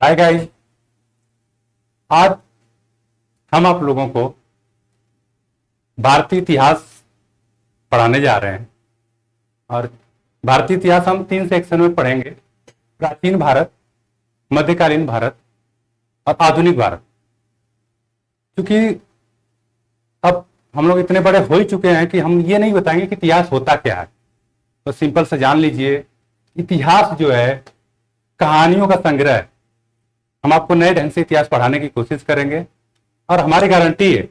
Hi guys. आज हम आप लोगों को भारतीय इतिहास पढ़ाने जा रहे हैं। और भारतीय इतिहास हम 3 सेक्शन में पढ़ेंगे: प्राचीन भारत, मध्यकालीन भारत और आधुनिक भारत। क्योंकि अब हम लोग इतने बड़े हो ही चुके हैं कि हम ये नहीं बताएंगे कि इतिहास होता क्या है। तो सिंपल से जान लीजिए, इतिहास जो है कहानियों का संग्रह है। हम आपको नए ढंग से इतिहास पढ़ाने की कोशिश करेंगे और हमारी गारंटी है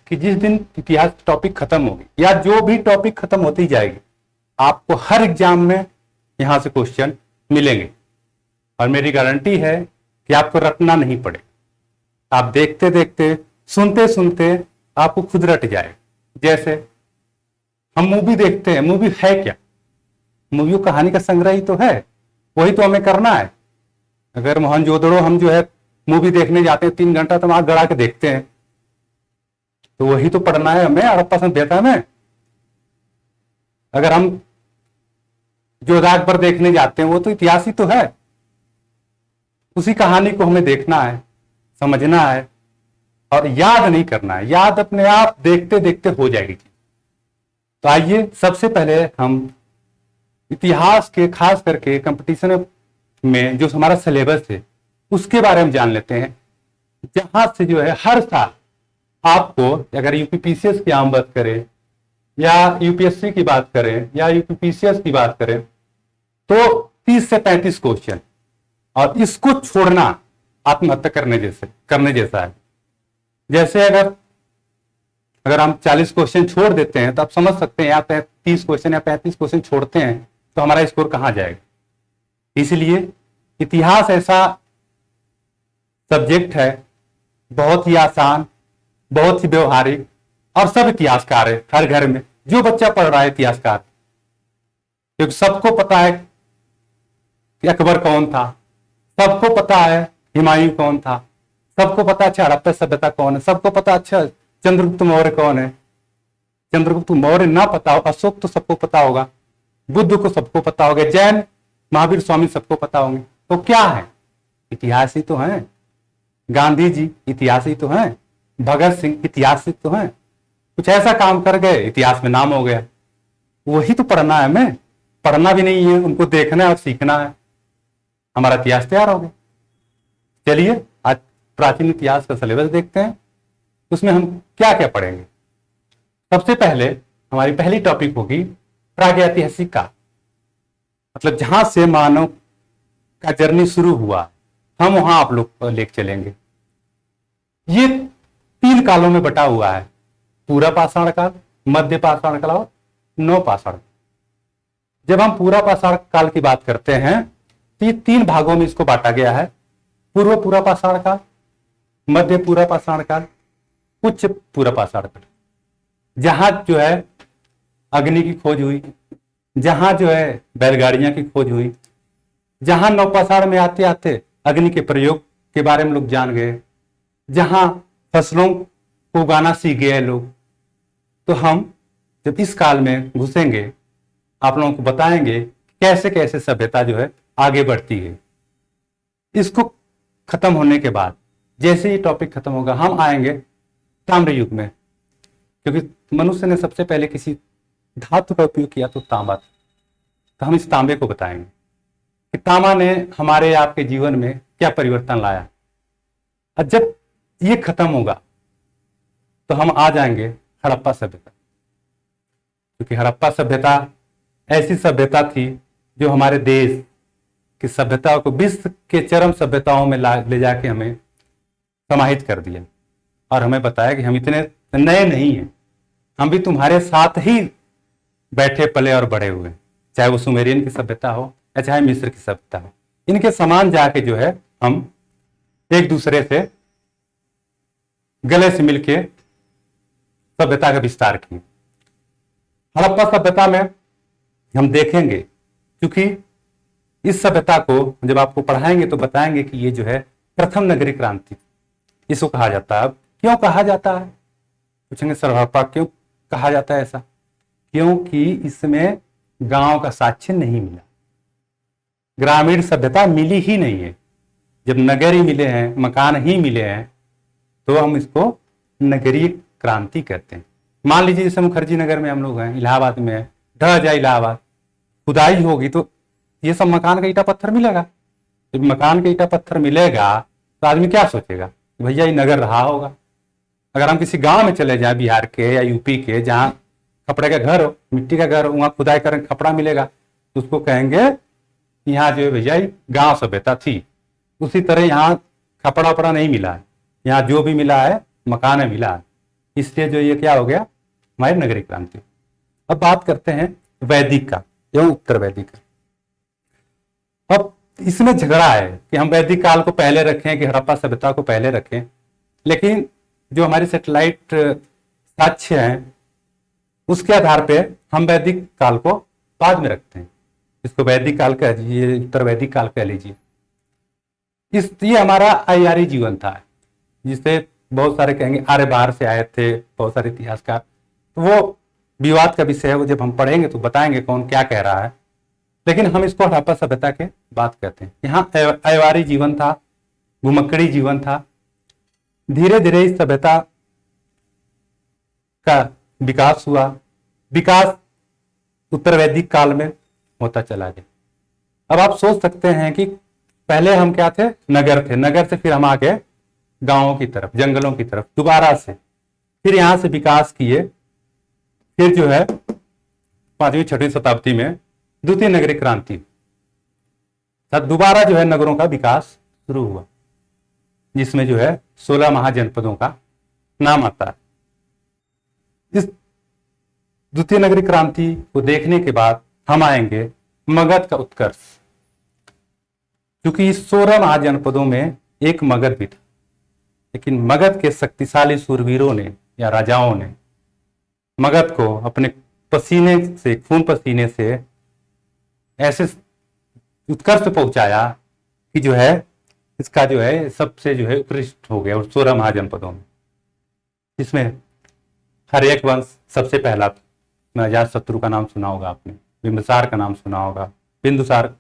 कि जिस दिन इतिहास टॉपिक खत्म होगी या जो भी टॉपिक खत्म होती जाएगी, आपको हर एग्जाम में यहां से क्वेश्चन मिलेंगे। और मेरी गारंटी है कि आपको रटना नहीं पड़ेगा। आप देखते देखते, सुनते सुनते आपको खुद रट जाए। जैसे हम मूवी देखते हैं, मूवी है क्या? मूवी कहानी का संग्रह ही तो है, वही तो हमें करना है। अगर मोहनजोदड़ो हम जो है मूवी देखने जाते हैं 3 घंटा तो आंख गड़ा के देखते हैं, तो वही तो पढ़ना है हमें हड़प्पा सभ्यता में। अगर हम जोधा अकबर देखने जाते हैं, वो तो इतिहास ही तो है। उसी कहानी को हमें देखना है, समझना है और याद नहीं करना है। याद अपने आप देखते देखते हो जाएगी। तो आइए सबसे पहले हम इतिहास के, खास करके कंपटीशन में जो हमारा सिलेबस है उसके बारे में जान लेते हैं। जहां से जो है हर साल आपको, अगर यूपीपीसीएस की हम बात करें या यूपीएससी की बात करें या यूपीपीसीएस की बात करें, तो 30 से 35 क्वेश्चन। और इसको छोड़ना आत्महत्या करने जैसा है। जैसे अगर हम 40 क्वेश्चन छोड़ देते हैं तो आप समझ सकते हैं, या 30 क्वेश्चन या 35 क्वेश्चन छोड़ते हैं तो हमारा स्कोर कहां जाएगा। इसलिए इतिहास ऐसा सब्जेक्ट है, बहुत ही आसान, बहुत ही व्यवहारिक, और सब इतिहासकार है हर घर में। जो बच्चा पढ़ रहा है इतिहासकार, क्योंकि सबको पता है कि अकबर कौन था, सबको पता है हुमायूं कौन था, सबको पता अच्छा हड़प्पा सभ्यता कौन है, सबको पता अच्छा चंद्रगुप्त मौर्य कौन है। चंद्रगुप्त मौर्य ना पता हो, अशोक तो सबको पता होगा, बुद्ध को सबको पता होगा, जैन महावीर स्वामी सबको पता होंगे। तो क्या है? इतिहास ही तो है। गांधी जी इतिहास ही तो है, भगत सिंह इतिहास ही तो है। कुछ ऐसा काम कर गए, इतिहास में नाम हो गया। वही तो पढ़ना है हमें। पढ़ना भी नहीं है, उनको देखना है और सीखना है। हमारा इतिहास तैयार हो गया। चलिए आज प्राचीन इतिहास का सिलेबस देखते हैं, उसमें हम क्या क्या पढ़ेंगे। सबसे पहले हमारी पहली टॉपिक होगी प्रागैतिहासिक काल, मतलब जहां से मानव का जर्नी शुरू हुआ, हम वहां आप लोग को लेके चलेंगे। ये 3 कालों में बटा हुआ है: पूरा पाषाण काल, मध्य पाषाण काल और नव पाषाण। जब हम पूरा पाषाण काल की बात करते हैं तो ये 3 भागों में इसको बांटा गया है: पूर्व पूरा पाषाण काल, मध्य पूरा पाषाण काल, उच्च पूरा पाषाण काल। जहां जो है अग्नि की खोज हुई, जहां जो है बैलगाड़ियां की खोज हुई, जहां नवपाषाण में आते आते अग्नि के प्रयोग के बारे में लोग जान गए, जहां फसलों को उगाना सीख गए लोग। तो हम जब इस काल में घुसेंगे, आप लोगों को बताएंगे कैसे कैसे सभ्यता जो है आगे बढ़ती है। इसको खत्म होने के बाद, जैसे ही टॉपिक खत्म होगा, हम आएंगे ताम्र युग में। क्योंकि मनुष्य ने सबसे पहले किसी धातु का उपयोग किया तो तांबा था। तो हम इस तांबे को बताएंगे कि तांबा ने हमारे आपके जीवन में क्या परिवर्तन लाया। और जब ये खत्म होगा तो हम आ जाएंगे हड़प्पा सभ्यता। क्योंकि हड़प्पा सभ्यता ऐसी सभ्यता थी जो हमारे देश की सभ्यता को विश्व के चरम सभ्यताओं में ले जाके हमें समाहित कर दिया और हमें बताया कि हम इतने नए नहीं हैं, हम भी तुम्हारे साथ ही बैठे पले और बड़े हुए। चाहे वो सुमेरियन की सभ्यता हो या चाहे मिस्र की सभ्यता हो, इनके समान जाके जो है हम एक दूसरे से गले से मिलके सभ्यता का विस्तार किए। हड़प्पा सभ्यता में हम देखेंगे, क्योंकि इस सभ्यता को जब आपको पढ़ाएंगे तो बताएंगे कि ये जो है प्रथम नगरीय क्रांति इसको कहा जाता है। अब क्यों कहा जाता है? पूछेंगे सर हड़प्पा क्यों कहा जाता है ऐसा? क्योंकि इसमें गांव का साक्ष्य नहीं मिला, ग्रामीण सभ्यता मिली ही नहीं है। जब नगर ही मिले हैं, मकान ही मिले हैं, तो हम इसको नगरीय क्रांति कहते हैं। मान लीजिए जैसे मुखर्जी नगर में हम लोग हैं, इलाहाबाद में है, ढह जाए इलाहाबाद, खुदाई होगी तो ये सब मकान का ईटा पत्थर मिलेगा। जब मकान का ईटा पत्थर मिलेगा तो आदमी क्या सोचेगा, भैया ये नगर रहा होगा। अगर हम किसी गांव में चले जाएं, बिहार के या यूपी के, जहाँ कपड़े का घर हो, मिट्टी का घर हो, वहां खुदाई करें कपड़ा मिलेगा, तो उसको कहेंगे यहाँ जो है भैया गांव सभ्यता थी। उसी तरह यहाँ कपड़ा वपड़ा नहीं मिला है, यहाँ जो भी मिला है मकान मिला है, इसलिए जो ये क्या हो गया, हमारी नगरीय क्रांति। अब बात करते हैं वैदिक का एवं उत्तर वैदिक का। अब इसमें झगड़ा है कि हम वैदिक काल को पहले रखें कि हड़प्पा सभ्यता को पहले रखें, लेकिन जो हमारी सैटेलाइट साक्ष्य हैं उसके आधार पे हम वैदिक काल को बाद में रखते हैं। इसको वैदिक काल कह लीजिए, उत्तर वैदिक काल कह लीजिए। ये हमारा आर्यारी जीवन था, जिससे बहुत सारे कहेंगे आर्य बाहर से आए थे, बहुत सारे इतिहासकार, तो वो विवाद का विषय है, वो जब हम पढ़ेंगे तो बताएंगे कौन क्या कह रहा है। लेकिन हम इसको हड़प्पा सभ्यता के बात करते हैं। यहाँ आर्यवारी जीवन था, घुमक्कड़ी जीवन था। धीरे धीरे इस सभ्यता का विकास हुआ। विकास उत्तर वैदिक काल में होता चला गया। अब आप सोच सकते हैं कि पहले हम क्या थे, नगर थे, नगर से फिर हम आ गए गांवों की तरफ, जंगलों की तरफ, दोबारा से फिर यहां से विकास किए। फिर जो है 5वीं 6वीं शताब्दी में द्वितीय नगरीय क्रांति, दोबारा जो है नगरों का विकास शुरू हुआ, जिसमें जो है 16 महाजनपदों का नाम आता है। इस द्वितीय नगरीय क्रांति को देखने के बाद हम आएंगे मगध का उत्कर्ष, क्योंकि इस 16 महाजनपदों में एक मगध भी था, लेकिन मगध के शक्तिशाली सूरवीरों ने या राजाओं ने मगध को अपने पसीने से, खून पसीने से ऐसे उत्कर्ष पहुंचाया कि जो है इसका जो है सबसे जो है उत्कृष्ट हो गया। और 16 महाजनपदों में, इसमें हर्यक वंश सबसे पहला था। अजातशत्रु का नाम सुना होगा आपने, बिंबिसार का नाम सुना होगा, बिंदुसार।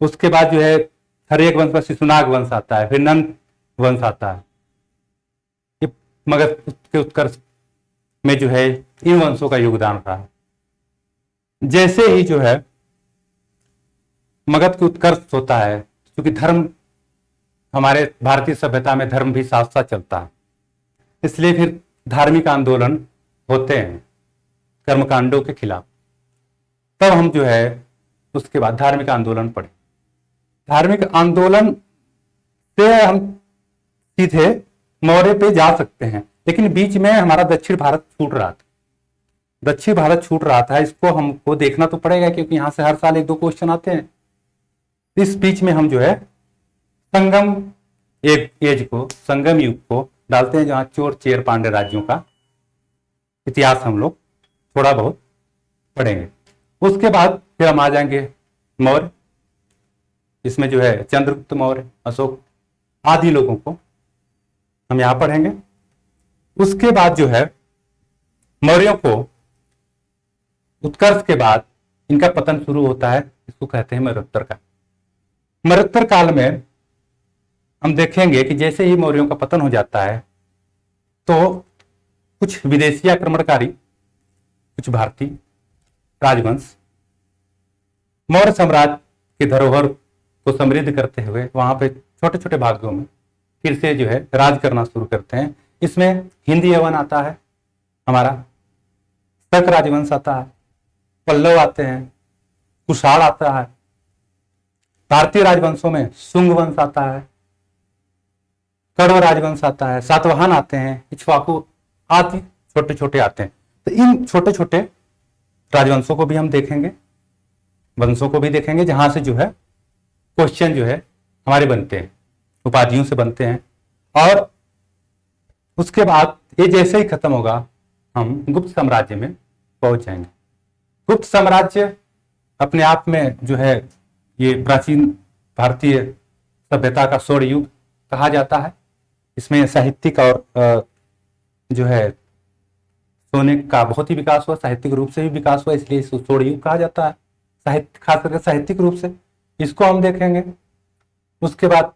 उसके बाद जो है हर्यक वंश पर शिशुनाग वंश आता है, फिर नंद वंश आता है। ये मगध के उत्कर्ष में जो है इन वंशों का योगदान रहा है। जैसे ही जो है मगध का उत्कर्ष होता है, क्योंकि धर्म, हमारे भारतीय सभ्यता में धर्म भी साथ साथ चलता है, इसलिए फिर धार्मिक आंदोलन होते हैं कर्मकांडों के खिलाफ। तब हम जो है उसके बाद धार्मिक आंदोलन पढ़े। धार्मिक आंदोलन से हम सीधे मौर्य पे जा सकते हैं, लेकिन बीच में हमारा दक्षिण भारत छूट रहा था। दक्षिण भारत छूट रहा था, इसको हमको देखना तो पड़ेगा, क्योंकि यहां से हर साल 1-2 क्वेश्चन आते हैं। इस बीच में हम जो है संगम एज को, संगम युग को डालते हैं, जहां चोर चेर पांड्य राज्यों का इतिहास हम लोग थोड़ा बहुत पढ़ेंगे। उसके बाद फिर हम आ जाएंगे मौर्य, इसमें जो है चंद्रगुप्त मौर्य, अशोक आदि लोगों को हम यहां पढ़ेंगे। उसके बाद जो है मौर्यों को उत्कर्ष के बाद इनका पतन शुरू होता है, इसको कहते हैं मरणोत्तर काल। मरणोत्तर काल में हम देखेंगे कि जैसे ही मौर्यों का पतन हो जाता है तो कुछ विदेशी आक्रमणकारी, कुछ भारतीय राजवंश मौर्य साम्राज्य के धरोहर को समृद्ध करते हुए वहां पे छोटे छोटे भागों में फिर से जो है राज करना शुरू करते हैं। इसमें हिंदी यवन आता है, हमारा शक राजवंश आता है, पल्लव आते हैं, कुषाण आता है, भारतीय राजवंशों में शुंग वंश आता है, कण्व राजवंश आता है, सातवाहन आते हैं, इक्ष्वाकु आदि छोटे छोटे आते हैं। तो इन छोटे छोटे राजवंशों को भी हम देखेंगे, वंशों को भी देखेंगे, जहां से जो है क्वेश्चन जो है हमारे बनते हैं, उपाधियों से बनते हैं। और उसके बाद ये जैसे ही खत्म होगा हम गुप्त साम्राज्य में पहुंच जाएंगे। गुप्त साम्राज्य अपने आप में जो है ये प्राचीन भारतीय सभ्यता का स्वर्ण युग कहा जाता है। इसमें साहित्यिक और जो है सोने का बहुत ही विकास हुआ, साहित्यिक रूप से भी विकास हुआ, इसलिए इसको स्वर्ण युग कहा जाता है, साहित्य खास करके साहित्यिक रूप से। इसको हम देखेंगे। उसके बाद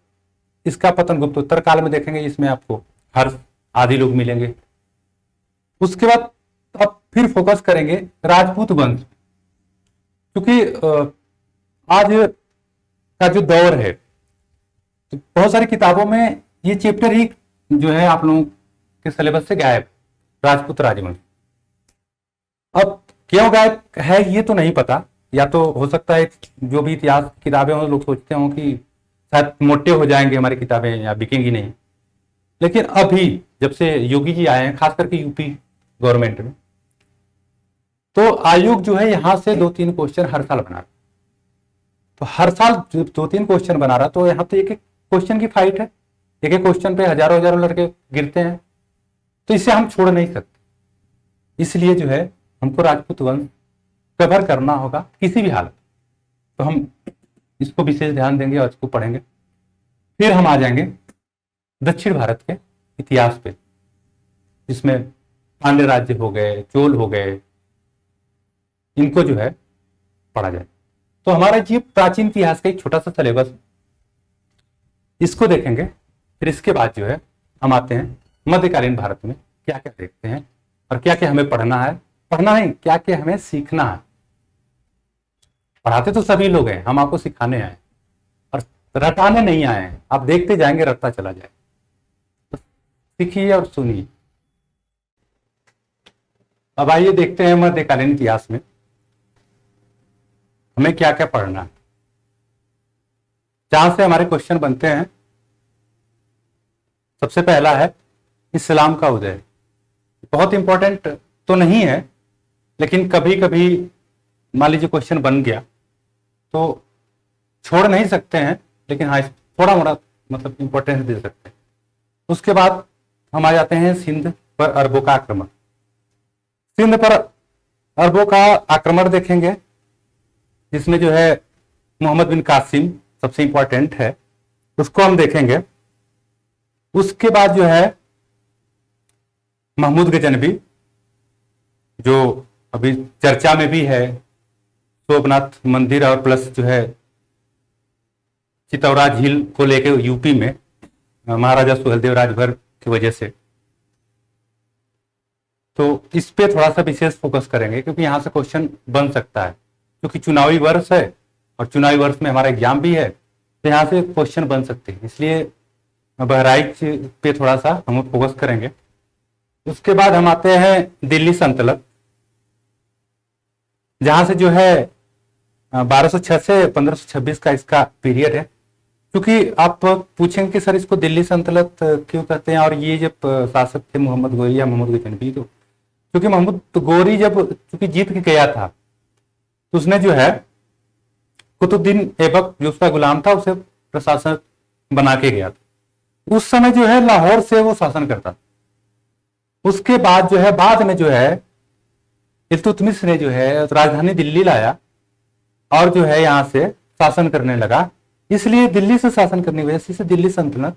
इसका पतन गुप्तोत्तर काल में देखेंगे, इसमें आपको हर्ष आदि लोग मिलेंगे। उसके बाद अब फिर फोकस करेंगे राजपूत वंश, क्योंकि आज का जो दौर है तो बहुत सारी किताबों में ये चैप्टर ही जो है आप लोगों के सिलेबस से गायब, राजपूत राजवंश। अब क्यों गायब है ये तो नहीं पता, या तो हो सकता है जो भी इतिहास की किताबें हों लोग सोचते हों कि शायद मोटे हो जाएंगे हमारी किताबें या बिकेंगी नहीं, लेकिन अभी जब से योगी जी आए हैं खास करके यूपी गवर्नमेंट में, तो आयोग जो है यहां से 2-3 क्वेश्चन हर साल बना रहा, तो हर साल 2-3 क्वेश्चन बना रहा, तो यहाँ तो एक एक क्वेश्चन की फाइट है, एक एक क्वेश्चन पे हजारों हजारों लड़के गिरते हैं, तो इसे हम छोड़ नहीं सकते। इसलिए जो है हमको राजपूत वंश कवर करना होगा किसी भी हालत, तो हम इसको विशेष ध्यान देंगे और इसको पढ़ेंगे। फिर हम आ जाएंगे दक्षिण भारत के इतिहास पे, जिसमें पांड्य राज्य हो गए, चोल हो गए, इनको जो है पढ़ा जाए। तो हमारा ये प्राचीन इतिहास का एक छोटा सा सिलेबस, इसको देखेंगे। फिर इसके बाद जो है हम आते हैं मध्यकालीन भारत में क्या क्या देखते हैं और क्या क्या हमें पढ़ना है, पढ़ना नहीं क्या क्या हमें सीखना है। पढ़ाते तो सभी लोग हैं, हम आपको सिखाने आए और रटाने नहीं आए हैं, आप देखते जाएंगे रटता चला जाए। तो सीखिए और सुनिए। अब आइए देखते हैं मध्यकालीन इतिहास में हमें क्या क्या पढ़ना है, जहां से हमारे क्वेश्चन बनते हैं। सबसे पहला है इस्लाम का उदय। बहुत इंपॉर्टेंट तो नहीं है, लेकिन कभी कभी मान लीजिए क्वेश्चन बन गया तो छोड़ नहीं सकते हैं, लेकिन हाँ थोड़ा मोड़ा मतलब इंपॉर्टेंस दे सकते हैं। उसके बाद हम आ जाते हैं सिंध पर अरबों का आक्रमण। सिंध पर अरबों का आक्रमण देखेंगे, जिसमें जो है मोहम्मद बिन कासिम सबसे इंपॉर्टेंट है, उसको हम देखेंगे। उसके बाद जो है महमूद गजनवी, जो अभी चर्चा में भी है, सोमनाथ मंदिर और प्लस जो है चितौरा झील को लेके यूपी में महाराजा सुहेलदेव राजभर की वजह से, तो इस पे थोड़ा सा विशेष फोकस करेंगे, क्योंकि यहां से क्वेश्चन बन सकता है, क्योंकि चुनावी वर्ष है और चुनावी वर्ष में हमारा एग्जाम भी है, तो यहां से क्वेश्चन बन सकते हैं, इसलिए बहराइच पे थोड़ा सा हम फोकस करेंगे। उसके बाद हम आते हैं दिल्ली सल्तनत, जहां से जो है 1206 से 1526 का इसका पीरियड है। क्योंकि आप पूछेंगे कि सर इसको दिल्ली सल्तनत क्यों कहते हैं, और ये जब शासक थे मोहम्मद गोरी या मोहम्मद गजनवी, तो क्योंकि मोहम्मद गोरी जब चूंकि जीत के गया था, तो उसने जो है कुतुबुद्दीन ऐबक जो उसका गुलाम था उसे प्रशासक बना के गया था। उस समय जो है लाहौर से वो शासन करता था। उसके बाद जो है बाद में जो है इल्तुतमिश ने जो है राजधानी दिल्ली लाया और जो है यहां से शासन करने लगा, इसलिए दिल्ली से शासन करने की वजह से इसे दिल्ली सल्तनत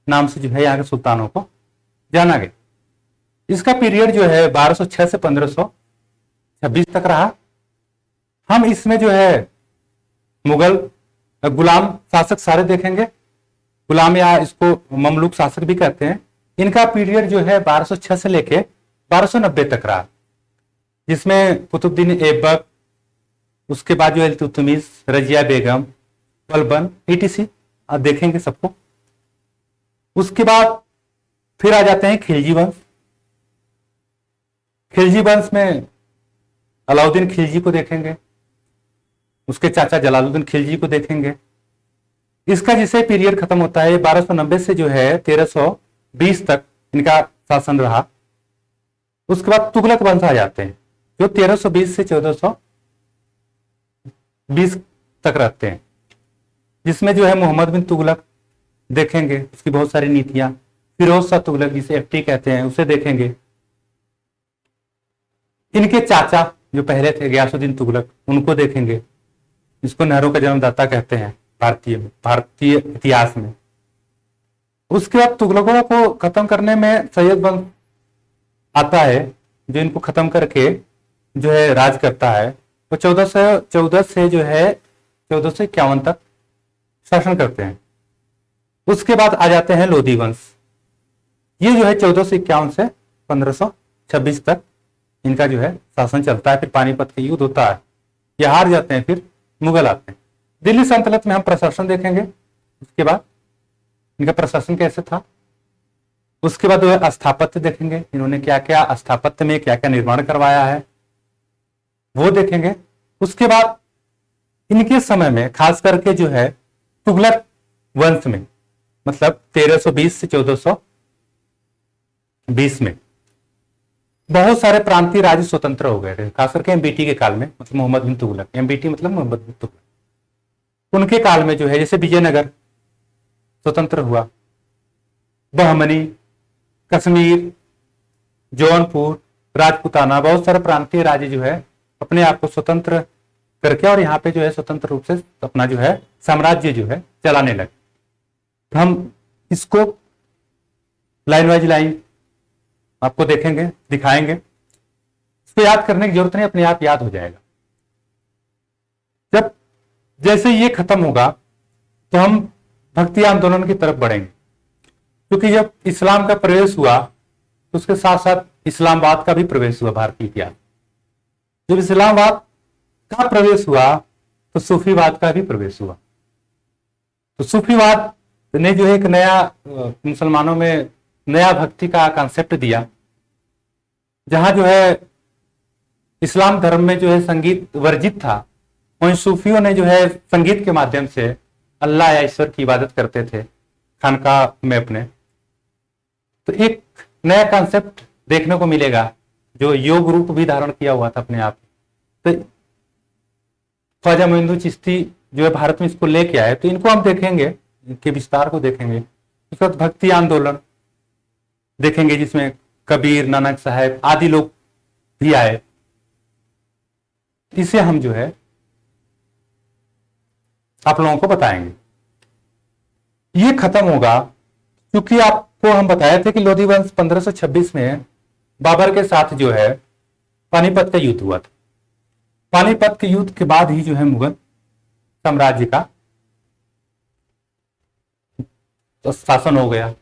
नाम से जो है यहाँ के सुल्तानों को जाना गया। इसका पीरियड जो है 1206 से 1526 तक रहा। हम इसमें जो है मुगल गुलाम शासक सारे देखेंगे, गुलाम या इसको ममलूक शासक भी कहते हैं। इनका पीरियड जो है 1206 से लेके 1290 तक रहा, जिसमें कुतुबुद्दीन ऐबक, उसके बाद जो इल्तुतमिश, रजिया बेगम, बलबन etc आप देखेंगे सबको। उसके बाद फिर आ जाते हैं खिलजी वंश। खिलजी वंश में अलाउद्दीन खिलजी को देखेंगे, उसके चाचा जलालुद्दीन खिलजी को देखेंगे। इसका जिसे पीरियड खत्म होता है 1290 से जो है 1320 तक इनका शासन रहा। उसके बाद तुगलक वंश आ जाते हैं, जो 1320 से 1420 तक रहते हैं, जिसमें जो है मोहम्मद बिन तुगलक देखेंगे, उसकी बहुत सारी नीतियां। फिरोज शाह तुगलक जिसे FT कहते हैं उसे देखेंगे। इनके चाचा जो पहले थे गयासुद्दीन तुगलक, उनको देखेंगे, इसको नेहरू का जन्मदाता कहते हैं भारतीय इतिहास में। उसके बाद तुगलकों को खत्म करने में सैयद वंश आता है, जो इनको खत्म करके जो है राज करता है। वो 1414 से जो है 1451 तक शासन करते हैं। उसके बाद आ जाते हैं लोधी वंश। ये जो है 1451 से 1526 तक इनका जो है शासन चलता है। फिर पानीपत का युद्ध होता है, ये हार जाते हैं, फिर मुगल आते हैं। दिल्ली सल्तनत में हम प्रशासन देखेंगे, उसके बाद इनका प्रशासन कैसे था। उसके बाद जो है स्थापत्य देखेंगे, इन्होंने क्या क्या स्थापत्य में क्या क्या निर्माण करवाया है वो देखेंगे। उसके बाद इनके समय में खास करके जो है तुगलक वंश में, मतलब 1320 से 1420 में बहुत सारे प्रांतीय राज्य स्वतंत्र हो गए थे, खास करके एमबीटी के काल में, मतलब मोहम्मद बिन तुगलक। एमबीटी मतलब मोहम्मद बिन तुगलक, उनके काल में जो है जैसे विजयनगर स्वतंत्र हुआ, बहमनी, कश्मीर, जौनपुर, राजपुताना, बहुत सारे प्रांतीय राज्य जो है अपने आप को स्वतंत्र करके और यहाँ पे जो है स्वतंत्र रूप से अपना जो है साम्राज्य जो है चलाने लगे। तो हम इसको लाइन वाइज लाइन आपको देखेंगे, दिखाएंगे। इसको याद करने की जरूरत नहीं, अपने आप याद हो जाएगा। जब जैसे ये खत्म होगा तो हम भक्ति आंदोलन की तरफ बढ़ेंगे, क्योंकि जब इस्लाम का प्रवेश हुआ तो उसके साथ साथ इस्लामाबाद का भी प्रवेश हुआ भारतीय इतिहास। जब इस्लामाबाद का प्रवेश हुआ तो सूफीवाद का भी प्रवेश हुआ। तो सूफीवाद ने जो एक नया मुसलमानों में नया भक्ति का कॉन्सेप्ट दिया, जहां जो है इस्लाम धर्म में जो है संगीत वर्जित था, वहीं सूफियों ने जो है संगीत के माध्यम से अल्लाह या ईश्वर की इबादत करते थे खानकाह में अपने। तो एक नया कॉन्सेप्ट देखने को मिलेगा जो योग रूप भी धारण किया हुआ था अपने आप। तो ख्वाजा मोइनुद्दीन चिश्ती जो है भारत में इसको लेके आए, तो इनको हम देखेंगे, इनके विस्तार को देखेंगे। उसके बाद भक्ति आंदोलन देखेंगे जिसमें कबीर, नानक साहब आदि लोग भी आए। इसे हम जो है आप लोगों को बताएंगे। ये खत्म होगा क्योंकि आपको हम बताए थे कि लोधी वंश 1526 में बाबर के साथ जो है पानीपत का युद्ध हुआ था। पानीपत के युद्ध के बाद ही जो है मुगल साम्राज्य का तो शासन हो गया।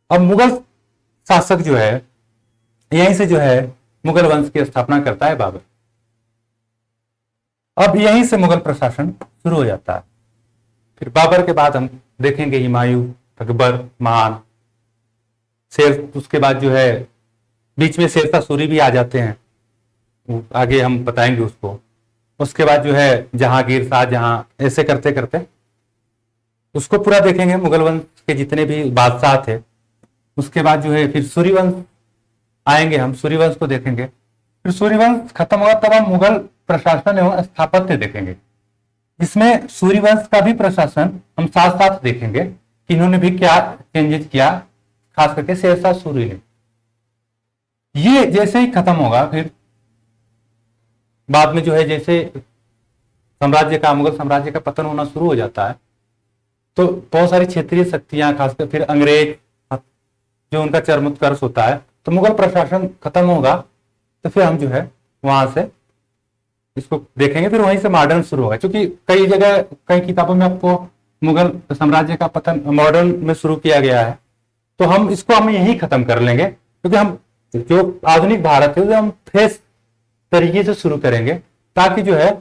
अब मुगल शासक जो है यहीं से जो है मुगल वंश की स्थापना करता है बाबर। अब यहीं से मुगल प्रशासन शुरू हो जाता है। फिर बाबर के बाद हम देखेंगे हुमायूं, अकबर, मान, शेर, उसके बाद जो है बीच में शेरशाह सूरी भी आ जाते हैं, आगे हम बताएंगे उसको। उसके बाद जो है जहांगीर, शाहजहां, ऐसे करते करते उसको पूरा देखेंगे, मुगल वंश के जितने भी बादशाह थे। उसके बाद जो है फिर सूर्यवंश आएंगे, हम सूर्यवंश को देखेंगे। फिर सूर्यवंश खत्म होगा तब हम मुगल प्रशासन एवं स्थापत्य देखेंगे, जिसमें सूर्यवंश का भी प्रशासन हम साथ साथ देखेंगे कि इन्होंने भी क्या चेंजेस किया, खास करके शेरशाह सूरी ने। ये जैसे ही खत्म होगा फिर बाद में जो है जैसे साम्राज्य का, मुगल साम्राज्य का पतन होना शुरू हो जाता है, तो बहुत सारी क्षेत्रीय शक्तियां, खासकर फिर अंग्रेज जो उनका चरमोत्कर्ष होता है, तो मुगल प्रशासन खत्म होगा तो फिर हम जो है वहां से इसको देखेंगे। फिर वहीं से मॉडर्न शुरू होगा, क्योंकि कई जगह कई किताबों में आपको मुगल साम्राज्य का पतन मॉडर्न में शुरू किया गया है। तो हम इसको हम यही खत्म कर लेंगे, क्योंकि हम जो आधुनिक भारत है उसे हम फ्रेश तरीके से शुरू करेंगे, ताकि जो है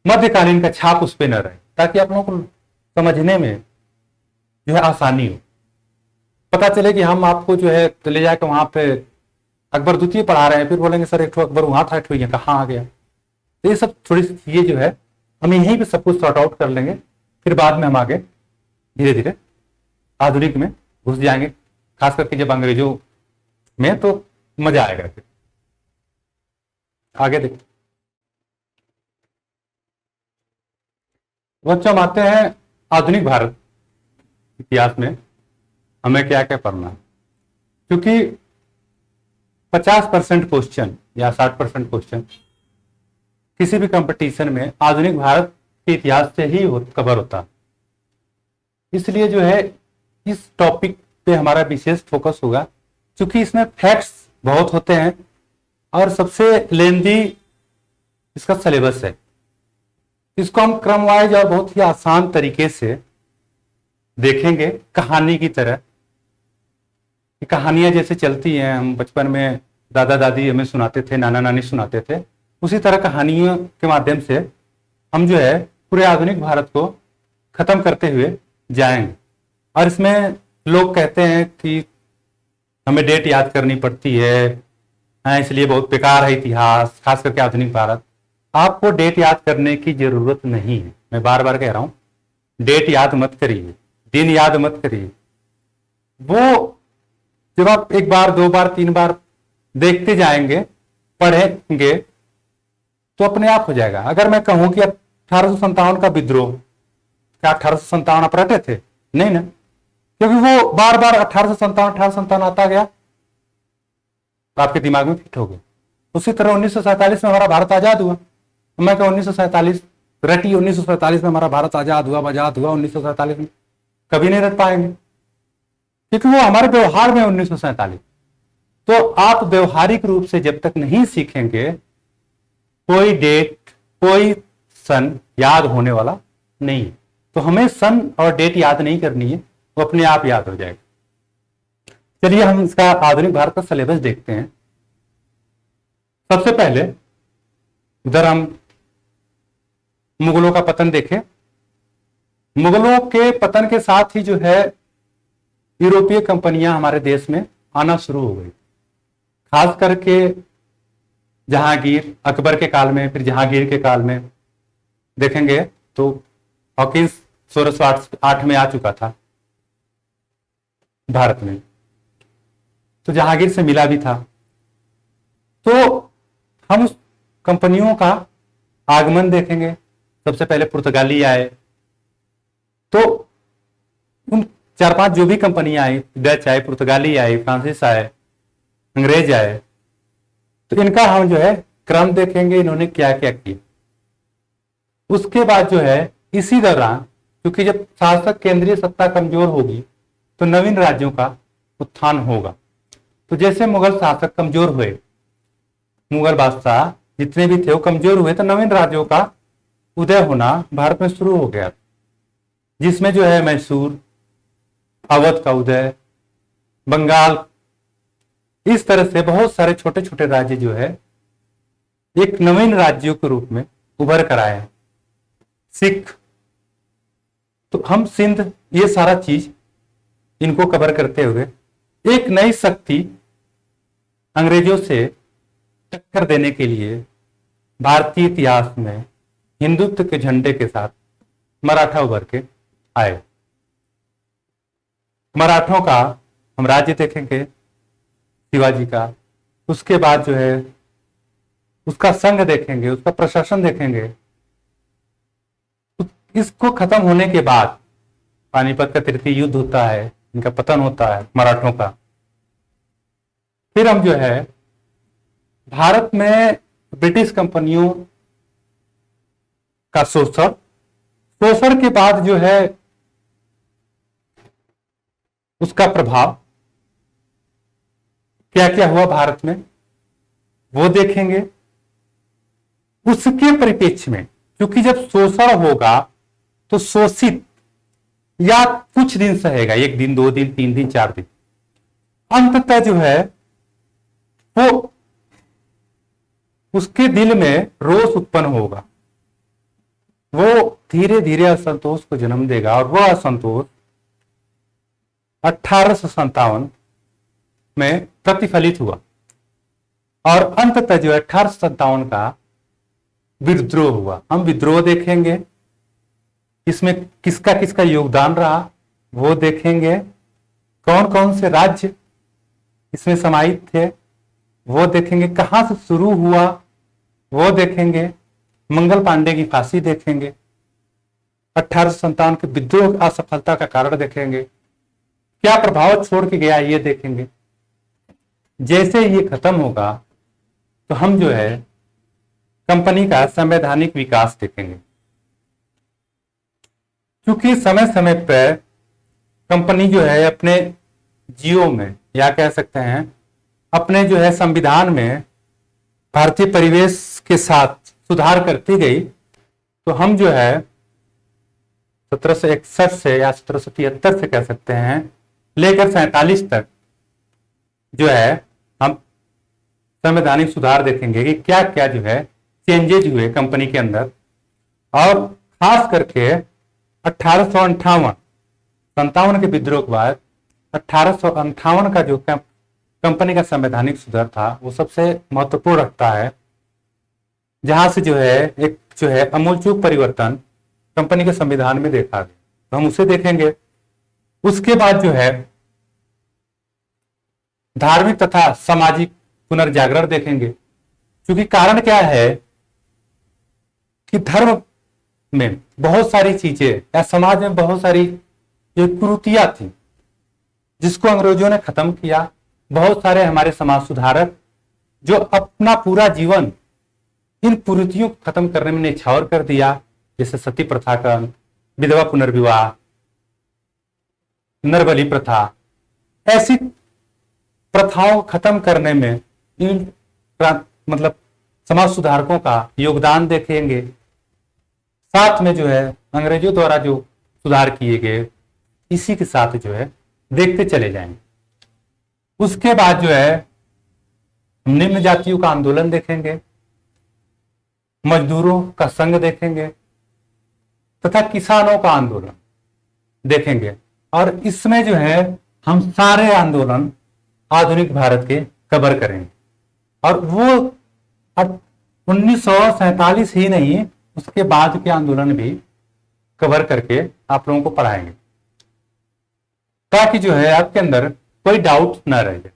मध्यकालीन का छाप उस पर न रहे, ताकि आप लोगों को समझने में जो है आसानी हो। पता चले कि हम आपको जो है ले जाकर वहां पे अकबर द्वितीय पढ़ा रहे हैं, फिर बोलेंगे सर एक अकबर वहां था, एक कहाँ आ गया। तो ये सब थोड़ी सी चीजें जो है हम यहीं पे सब कुछ सॉर्ट आउट कर लेंगे, फिर बाद में हम आगे धीरे धीरे आधुनिक में घुस जाएंगे, खास करके जब अंग्रेजों में, तो मजा आएगा। फिर आगे देखते बच्चों, हम आते हैं आधुनिक भारत इतिहास में हमें क्या क्या पढ़ना है। क्योंकि 50% क्वेश्चन या 60% क्वेश्चन किसी भी कंपटीशन में आधुनिक भारत के इतिहास से ही कवर होता, इसलिए जो है इस टॉपिक पे हमारा विशेष फोकस होगा, क्योंकि इसमें फैक्ट्स बहुत होते हैं और सबसे लेंदी इसका सिलेबस है। इसको हम क्रम वाइज और बहुत ही आसान तरीके से देखेंगे कहानी की तरह। कहानियां जैसे चलती हैं, हम बचपन में दादा दादी हमें सुनाते थे, नाना नानी सुनाते थे, उसी तरह कहानियों के माध्यम से हम जो है पूरे आधुनिक भारत को खत्म करते हुए जाएंगे। और इसमें लोग कहते हैं कि हमें डेट याद करनी पड़ती है, इसलिए बहुत बेकार है इतिहास, खास करके आधुनिक भारत। आपको डेट याद करने की जरूरत नहीं है। मैं बार बार कह रहा हूं, डेट याद मत करिए, दिन याद मत करिए। वो जब आप एक बार, दो बार, तीन बार देखते जाएंगे, पढ़ेंगे, तो अपने आप हो जाएगा। अगर मैं कहूं कि 1857 का विद्रोह, क्या 1857 आप रटे थे? नहीं ना, क्योंकि वो बार बार 1857 आता गया, तो आपके दिमाग में फिट हो गया। उसी तरह 1947 में हमारा भारत आजाद हुआ। मैं कहूं 1947 रटी, 1947 में हमारा भारत आजाद हुआ, 1947 में, कभी नहीं रट पाएंगे, क्योंकि वो हमारे व्यवहार में 1947। तो आप व्यवहारिक रूप से जब तक नहीं सीखेंगे, कोई डेट, कोई सन याद होने वाला नहीं है। तो हमें सन और डेट याद नहीं करनी है, वो अपने आप याद हो जाएगा। चलिए हम इसका आधुनिक भारत का सिलेबस देखते हैं। सबसे पहले उधर हम मुगलों का पतन देखें। मुगलों के पतन के साथ ही जो है यूरोपीय कंपनियां हमारे देश में आना शुरू हो गई। खास करके जहांगीर, अकबर के काल में, फिर जहांगीर के काल में देखेंगे तो हॉकिंस 1608 में आ चुका था भारत में, तो जहांगीर से मिला भी था। तो हम उस कंपनियों का आगमन देखेंगे। सबसे पहले पुर्तगाली आए, तो उन चार पांच जो भी कंपनियां आई, डच आए, पुर्तगाली आए, फ्रांसीस आए, अंग्रेज आए, तो इनका हम जो है क्रम देखेंगे, इन्होंने क्या क्या किया। उसके बाद जो है इसी दौरान, क्योंकि जब शासक केंद्रीय सत्ता कमजोर होगी तो नवीन राज्यों का उत्थान होगा। तो जैसे मुगल शासक कमजोर हुए, मुगल बादशाह जितने भी थे वो कमजोर हुए, तो नवीन राज्यों का उदय होना भारत में शुरू हो गया, जिसमें जो है मैसूर, अवध का उदय, बंगाल, इस तरह से बहुत सारे छोटे छोटे राज्य जो है एक नवीन राज्यों के रूप में उभर कर आए हैं। सिख, तो हम सिंध, ये सारा चीज इनको कवर करते हुए एक नई शक्ति अंग्रेजों से टक्कर देने के लिए भारतीय इतिहास में हिंदुत्व के झंडे के साथ मराठा उभर के आए। मराठों का हम राज्य देखेंगे, शिवाजी का। उसके बाद जो है उसका संघ देखेंगे, उसका प्रशासन देखेंगे। इसको खत्म होने के बाद पानीपत का तृतीय युद्ध होता है, इनका पतन होता है मराठों का। फिर हम जो है भारत में ब्रिटिश कंपनियों का शोषण के बाद जो है उसका प्रभाव क्या क्या हुआ भारत में, वो देखेंगे। उसके परिप्रेक्ष्य में, क्योंकि जब शोषण होगा तो शोषित या कुछ दिन सहेगा, 1 दिन, 2 दिन, 3 दिन, 4 दिन, अंततः जो है वो उसके दिल में रोष उत्पन्न होगा, वो धीरे धीरे असंतोष को जन्म देगा। और वह असंतोष 1857 में प्रतिफलित हुआ और अंततः जो 1857 का विद्रोह हुआ। हम विद्रोह देखेंगे, इसमें किसका किसका योगदान रहा वो देखेंगे, कौन कौन से राज्य इसमें समाहित थे वो देखेंगे, कहां से शुरू हुआ वो देखेंगे, मंगल पांडे की फांसी देखेंगे, 1857 के विद्रोह असफलता का कारण देखेंगे, क्या प्रभाव छोड़ के गया ये देखेंगे। जैसे ये खत्म होगा तो हम जो है कंपनी का संवैधानिक विकास देखेंगे, क्योंकि समय समय पर कंपनी जो है अपने जियो में, या कह सकते हैं अपने जो है संविधान में भारतीय परिवेश के साथ सुधार करती गई। तो हम जो है 1761 से या 1773 से कह सकते हैं लेकर 47 तक जो है हम संवैधानिक सुधार देखेंगे कि क्या क्या जो है चेंजेज हुए कंपनी के अंदर। और खास करके 1858 के विद्रोह के बाद 1858 का जो कंपनी का संवैधानिक सुधार था वो सबसे महत्वपूर्ण रखता है, जहां से जो है एक जो है आमूलचूल परिवर्तन कंपनी के संविधान में देखा गया, तो हम उसे देखेंगे। उसके बाद जो है धार्मिक तथा सामाजिक पुनर्जागरण देखेंगे, क्योंकि कारण क्या है कि धर्म में बहुत सारी चीजें या समाज में बहुत सारी जो कुरीतियां थी जिसको अंग्रेजों ने खत्म किया। बहुत सारे हमारे समाज सुधारक जो अपना पूरा जीवन इन कुरीतियों को खत्म करने में न्यौछावर कर दिया, जैसे सती प्रथा का, विधवा पुनर्विवाह, नरबली प्रथा, ऐसी प्रथाओं को खत्म करने में इन मतलब समाज सुधारकों का योगदान देखेंगे। साथ में जो है अंग्रेजों द्वारा जो सुधार किए गए इसी के साथ जो है देखते चले जाएंगे। उसके बाद जो है निम्न जातियों का आंदोलन देखेंगे, मजदूरों का संघ देखेंगे तथा किसानों का आंदोलन देखेंगे। और इसमें जो है हम सारे आंदोलन आधुनिक भारत के कवर करेंगे। और वो 1947 ही नहीं, उसके बाद के आंदोलन भी कवर करके आप लोगों को पढ़ाएंगे, ताकि जो है आपके अंदर कोई डाउट ना रह जाए।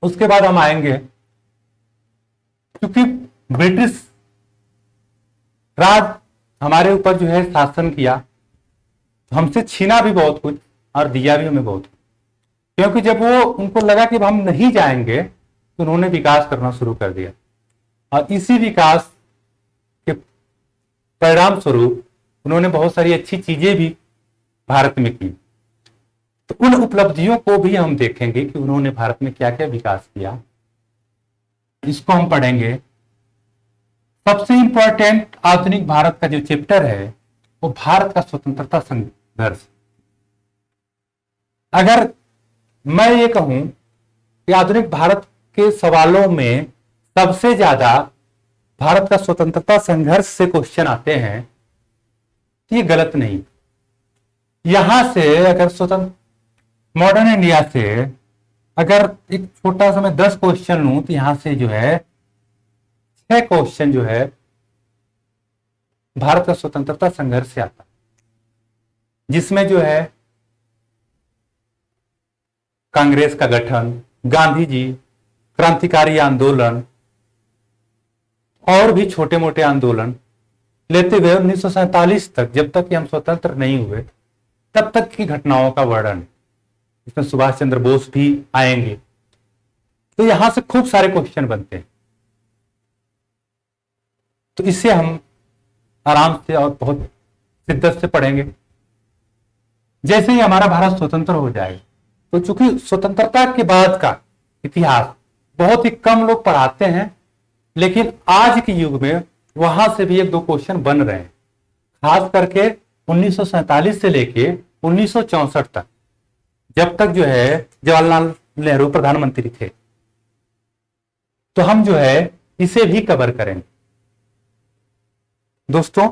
उसके बाद हम आएंगे, क्योंकि ब्रिटिश राज हमारे ऊपर जो है शासन किया, हमसे छीना भी बहुत कुछ और दिया भी हमें बहुत कुछ, क्योंकि जब वो उनको लगा कि हम नहीं जाएंगे तो उन्होंने विकास करना शुरू कर दिया। और इसी विकास के परिणाम स्वरूप उन्होंने बहुत सारी अच्छी चीजें भी भारत में की। तो उन उपलब्धियों को भी हम देखेंगे कि उन्होंने भारत में क्या क्या विकास किया, इसको हम पढ़ेंगे। सबसे इंपॉर्टेंट आधुनिक भारत का जो चैप्टर है वो भारत का स्वतंत्रता संघर्ष। अगर मैं ये कहूं कि आधुनिक भारत के सवालों में सबसे ज्यादा भारत का स्वतंत्रता संघर्ष से क्वेश्चन आते हैं, ये गलत नहीं। यहां से अगर स्वतंत्र मॉडर्न इंडिया से अगर एक छोटा सा मैं 10 क्वेश्चन लूं तो यहां से जो है 6 क्वेश्चन जो है भारत का स्वतंत्रता संघर्ष से आता, जिसमें जो है कांग्रेस का गठन, गांधी जी, क्रांतिकारी आंदोलन और भी छोटे मोटे आंदोलन लेते हुए 1947 तक, जब तक कि हम स्वतंत्र नहीं हुए तब तक की घटनाओं का वर्णन। इसमें सुभाष चंद्र बोस भी आएंगे। तो यहां से खूब सारे क्वेश्चन बनते हैं, तो इससे हम आराम से और बहुत शिद्दत से पढ़ेंगे। जैसे ही हमारा भारत स्वतंत्र हो जाएगा, तो चूंकि स्वतंत्रता के बाद का इतिहास बहुत ही कम लोग पढ़ाते हैं, लेकिन आज के युग में वहां से भी 1-2 क्वेश्चन बन रहे हैं, खास करके 1947 से लेके 1964 तक, जब तक जो है जवाहरलाल नेहरू प्रधानमंत्री थे। तो हम जो है इसे भी कवर करेंगे। दोस्तों,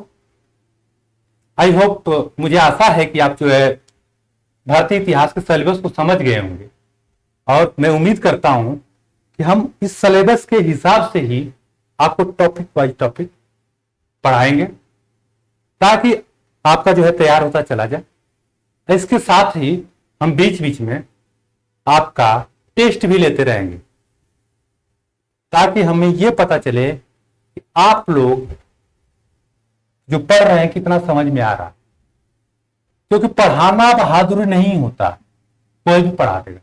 आई होप, मुझे आशा है कि आप जो है भारतीय इतिहास के सिलेबस को समझ गए होंगे, और मैं उम्मीद करता हूं कि हम इस सिलेबस के हिसाब से ही आपको टॉपिक वाइज टॉपिक पढ़ाएंगे, ताकि आपका जो है तैयार होता चला जाए। इसके साथ ही हम बीच बीच में आपका टेस्ट भी लेते रहेंगे, ताकि हमें यह पता चले कि आप लोग जो पढ़ रहे हैं कितना समझ में आ रहा है। क्योंकि पढ़ाना बहादुरी नहीं होता, कोई भी पढ़ा देगा,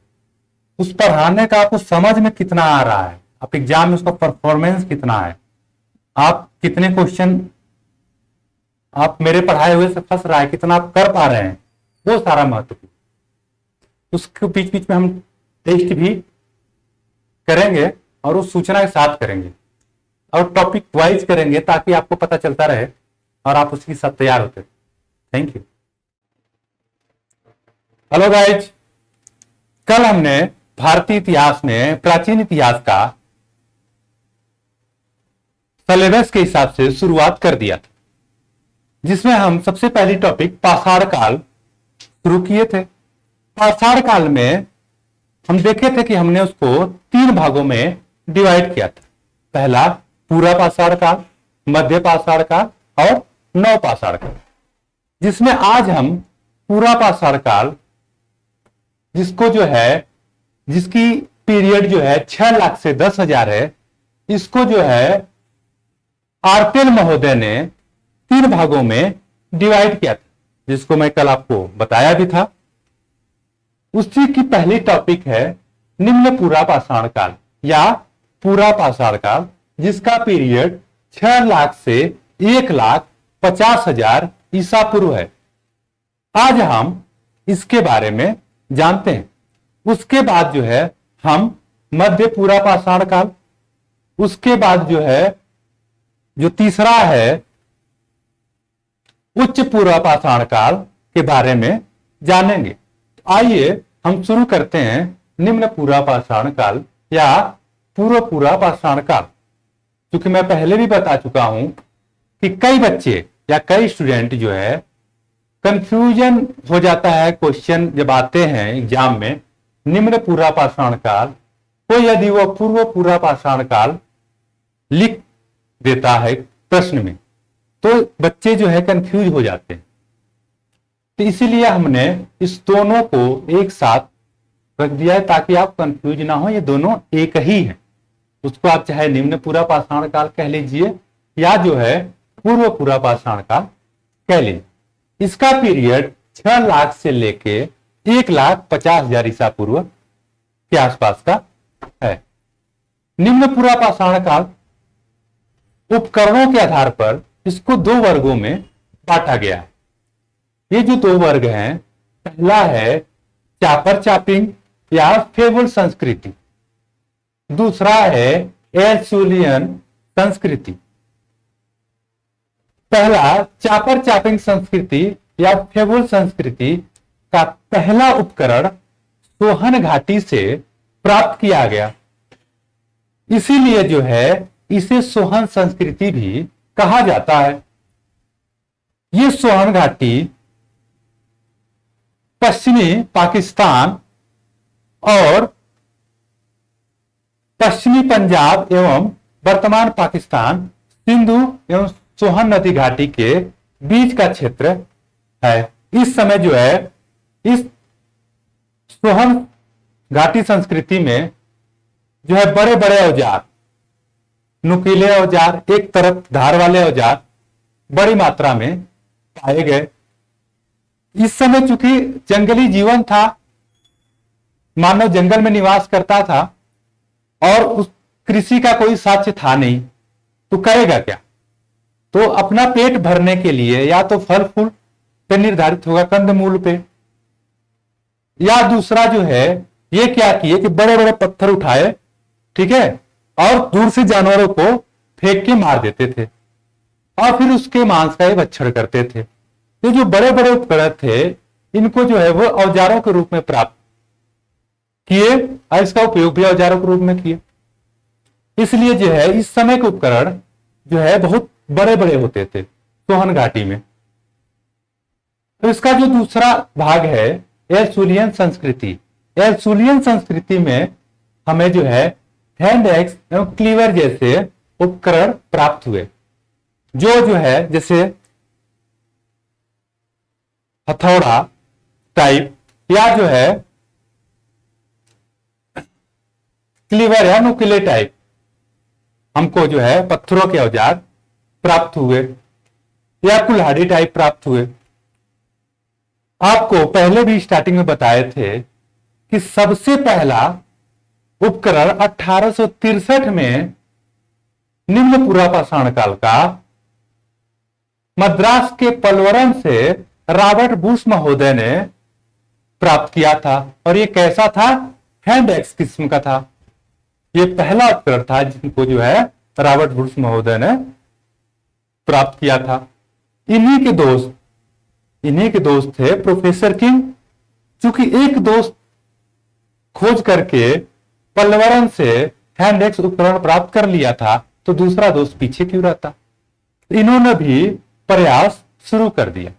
उस पढ़ाने का आपको समझ में कितना आ रहा है, आप एग्जाम में उसका परफॉर्मेंस कितना है, आप कितने क्वेश्चन आप मेरे पढ़ाए हुए से फंस रहा है, कितना आप कर पा रहे हैं, वो सारा महत्वपूर्ण। उसके बीच बीच में हम टेस्ट भी करेंगे और उस सूचना के साथ करेंगे और टॉपिक वाइज करेंगे, ताकि आपको पता चलता रहे और आप उसके साथ तैयार होते। Thank you. हेलो गाइज, कल हमने भारतीय इतिहास में प्राचीन इतिहास का सिलेबस के हिसाब से शुरुआत कर दिया था, जिसमें हम सबसे पहली टॉपिक पाषाण काल शुरू किए थे। पाषाण काल में हम देखे थे कि हमने उसको 3 भागों में डिवाइड किया था। पहला पूरा पाषाण काल, मध्य पाषाण काल और नव पाषाण काल, जिसमें आज हम पूरा पाषाण काल, जिसको जो है जिसकी पीरियड जो है 6 लाख से 10,000 है, इसको जो है आरपेल महोदय ने 3 भागों में डिवाइड किया था, जिसको मैं कल आपको बताया भी था। उसी की पहली टॉपिक है निम्न पूरा पाषाण काल या पूरा पाषाण काल, जिसका पीरियड 6 लाख से 1,50,000 ईसा पूर्व है। आज हम इसके बारे में जानते हैं। उसके बाद जो है हम मध्य पूरा पाषाण काल, उसके बाद जो है जो तीसरा है उच्च पूरा पाषाण काल के बारे में जानेंगे। आइए हम शुरू करते हैं निम्न पूरा पाषाण काल या पूर्व पूरा पाषाण काल। क्योंकि मैं पहले भी बता चुका हूं कि कई बच्चे या कई स्टूडेंट जो है कंफ्यूजन हो जाता है क्वेश्चन जब आते हैं एग्जाम में। निम्न पूरा पाषाण काल तो यदि वो पूर्व पूरा पाषाण काल लिख देता है प्रश्न में, तो बच्चे जो है कंफ्यूज हो जाते हैं। तो इसीलिए हमने इस दोनों को एक साथ रख दिया है ताकि आप कंफ्यूज ना हो, ये दोनों एक ही है। उसको आप चाहे निम्न पूरा पाषाण काल कह लीजिए या जो है पूर्व पूरा पाषाण काल कह लीजिए। इसका पीरियड 6 लाख से लेके 1,50,000 ईसा पूर्व के आसपास का है। निम्न पूरा पाषाण काल उपकरणों के आधार पर इसको 2 वर्गों में बांटा गया है। ये जो 2 वर्ग हैं, पहला है चापर चापिंग या फेबुल संस्कृति, दूसरा है एल्सूलियन संस्कृति। पहला चापर चापिंग संस्कृति या फेबुल संस्कृति का पहला उपकरण सोहन घाटी से प्राप्त किया गया, इसीलिए जो है इसे सोहन संस्कृति भी कहा जाता है। ये सोहन घाटी पश्चिमी पाकिस्तान और पश्चिमी पंजाब एवं वर्तमान पाकिस्तान, सिंधु एवं सोहन नदी घाटी के बीच का क्षेत्र है। इस समय जो है इस सोहन घाटी संस्कृति में जो है बड़े बड़े औजार, नुकीले औजार, एक तरफ धार वाले औजार बड़ी मात्रा में पाए गए। इस समय चूंकि जंगली जीवन था, मानव जंगल में निवास करता था और उस कृषि का कोई साक्ष्य था नहीं, तो करेगा क्या? तो अपना पेट भरने के लिए या तो फल फूल पे निर्धारित होगा, कंदमूल पे, या दूसरा जो है ये क्या किए कि बड़े बड़े पत्थर उठाए, ठीक है, और दूर से जानवरों को फेंक के मार देते थे और फिर उसके मांस का ये भक्षण करते थे। तो जो बड़े बड़े उपकरण थे, इनको जो है वो औजारों के रूप में प्राप्त किए और इसका उपयोग भी औजारों के रूप में किए। इसलिए जो है इस समय के उपकरण जो है बहुत बड़े बड़े होते थे सोहन घाटी में। तो इसका जो दूसरा भाग है एल्सूलियन संस्कृति। एल्सूलियन संस्कृति में हमें जो है हैंड एक्स एवं क्लीवर जैसे उपकरण प्राप्त हुए, जो है जैसे हथौड़ा टाइप या जो है क्लीवर या नुकीले टाइप, हमको जो है पत्थरों के औजार प्राप्त हुए या कुल्हाड़ी टाइप प्राप्त हुए। आपको पहले भी स्टार्टिंग में बताए थे कि सबसे पहला उपकरण 1863 में निम्न पूरा पाषाण काल का मद्रास के पलवरम से रॉबर्ट बुश महोदय ने प्राप्त किया था। और ये कैसा था? हैंड एक्स किस्म का था। ये पहला उपकरण था जिनको जो है रॉबर्ट बुश महोदय ने प्राप्त किया था। इन्हीं के दोस्त थे प्रोफेसर किंग चूंकि एक दोस्त खोज करके पल्लवरन से हैंड एक्स उपकरण प्राप्त कर लिया था, तो दूसरा दोस्त पीछे क्यों रहता। इन्होंने भी प्रयास शुरू कर दिया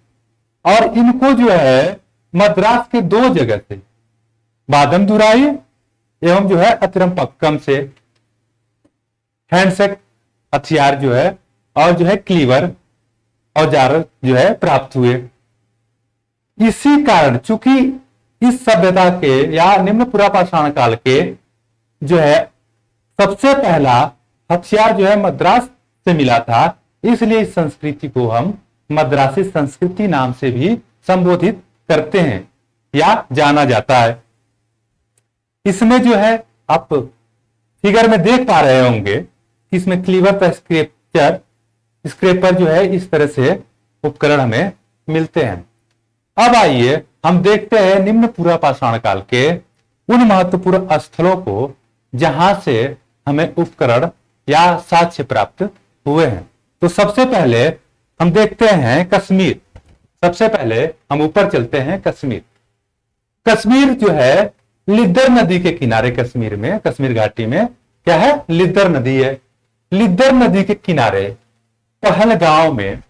और इनको जो है मद्रास के 2 जगह से, बादमदुराई एवं जो है अतिरमपक्कम से हैंडसेक हथियार जो है और जो है क्लीवर औजार जो है प्राप्त हुए। इसी कारण चूंकि इस सभ्यता के या निम्न पुरापाषाण काल के जो है सबसे पहला हथियार जो है मद्रास से मिला था, इसलिए इस संस्कृति को हम मद्रासी संस्कृति नाम से भी संबोधित करते हैं या जाना जाता है। इसमें जो है आप फिगर में देख पा रहे होंगे कि इसमें क्लीवर का स्क्रेपर जो है इस तरह से उपकरण हमें मिलते हैं। अब आइए हम देखते हैं निम्न पुरापाषाण काल के उन महत्वपूर्ण स्थलों को जहां से हमें उपकरण या साक्ष्य प्राप्त हुए हैं। तो सबसे पहले हम देखते हैं कश्मीर। सबसे पहले हम ऊपर चलते हैं कश्मीर। कश्मीर जो है लिद्दर नदी के किनारे, कश्मीर में, कश्मीर घाटी में क्या है, लिद्दर नदी है। लिद्दर नदी के किनारे पहलगांव में,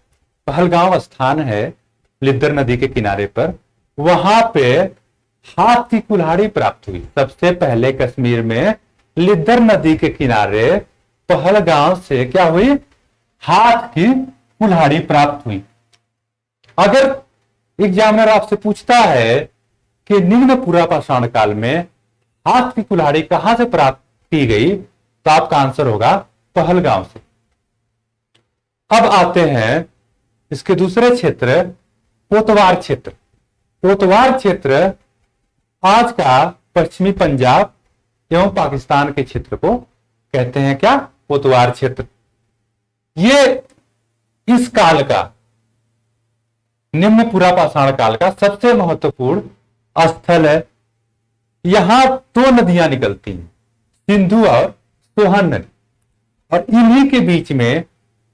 पहलगांव स्थान है लिद्दर नदी के किनारे पर, वहां पे हाथ की कुल्हाड़ी प्राप्त हुई। सबसे पहले कश्मीर में लिद्दर नदी के किनारे पहलगांव से क्या हुई, हाथ की कुल्हाड़ी प्राप्त हुई। अगर एग्जामिनर आपसे पूछता है कि निम्न पुरापाषाण काल में हाथ की कुल्हाड़ी कहां से प्राप्त की गई, तो आपका आंसर होगा पहलगांव से। अब आते हैं इसके दूसरे क्षेत्र, कोतवार क्षेत्र। कोतवार क्षेत्र आज का पश्चिमी पंजाब एवं पाकिस्तान के क्षेत्र को कहते हैं क्या, कोतवार क्षेत्र। ये इस काल का, निम्न पुरापाषाण काल का सबसे महत्वपूर्ण स्थल है। यहां 2 नदियां निकलती हैं, सिंधु और सोहन नदी, और इन्हीं के बीच में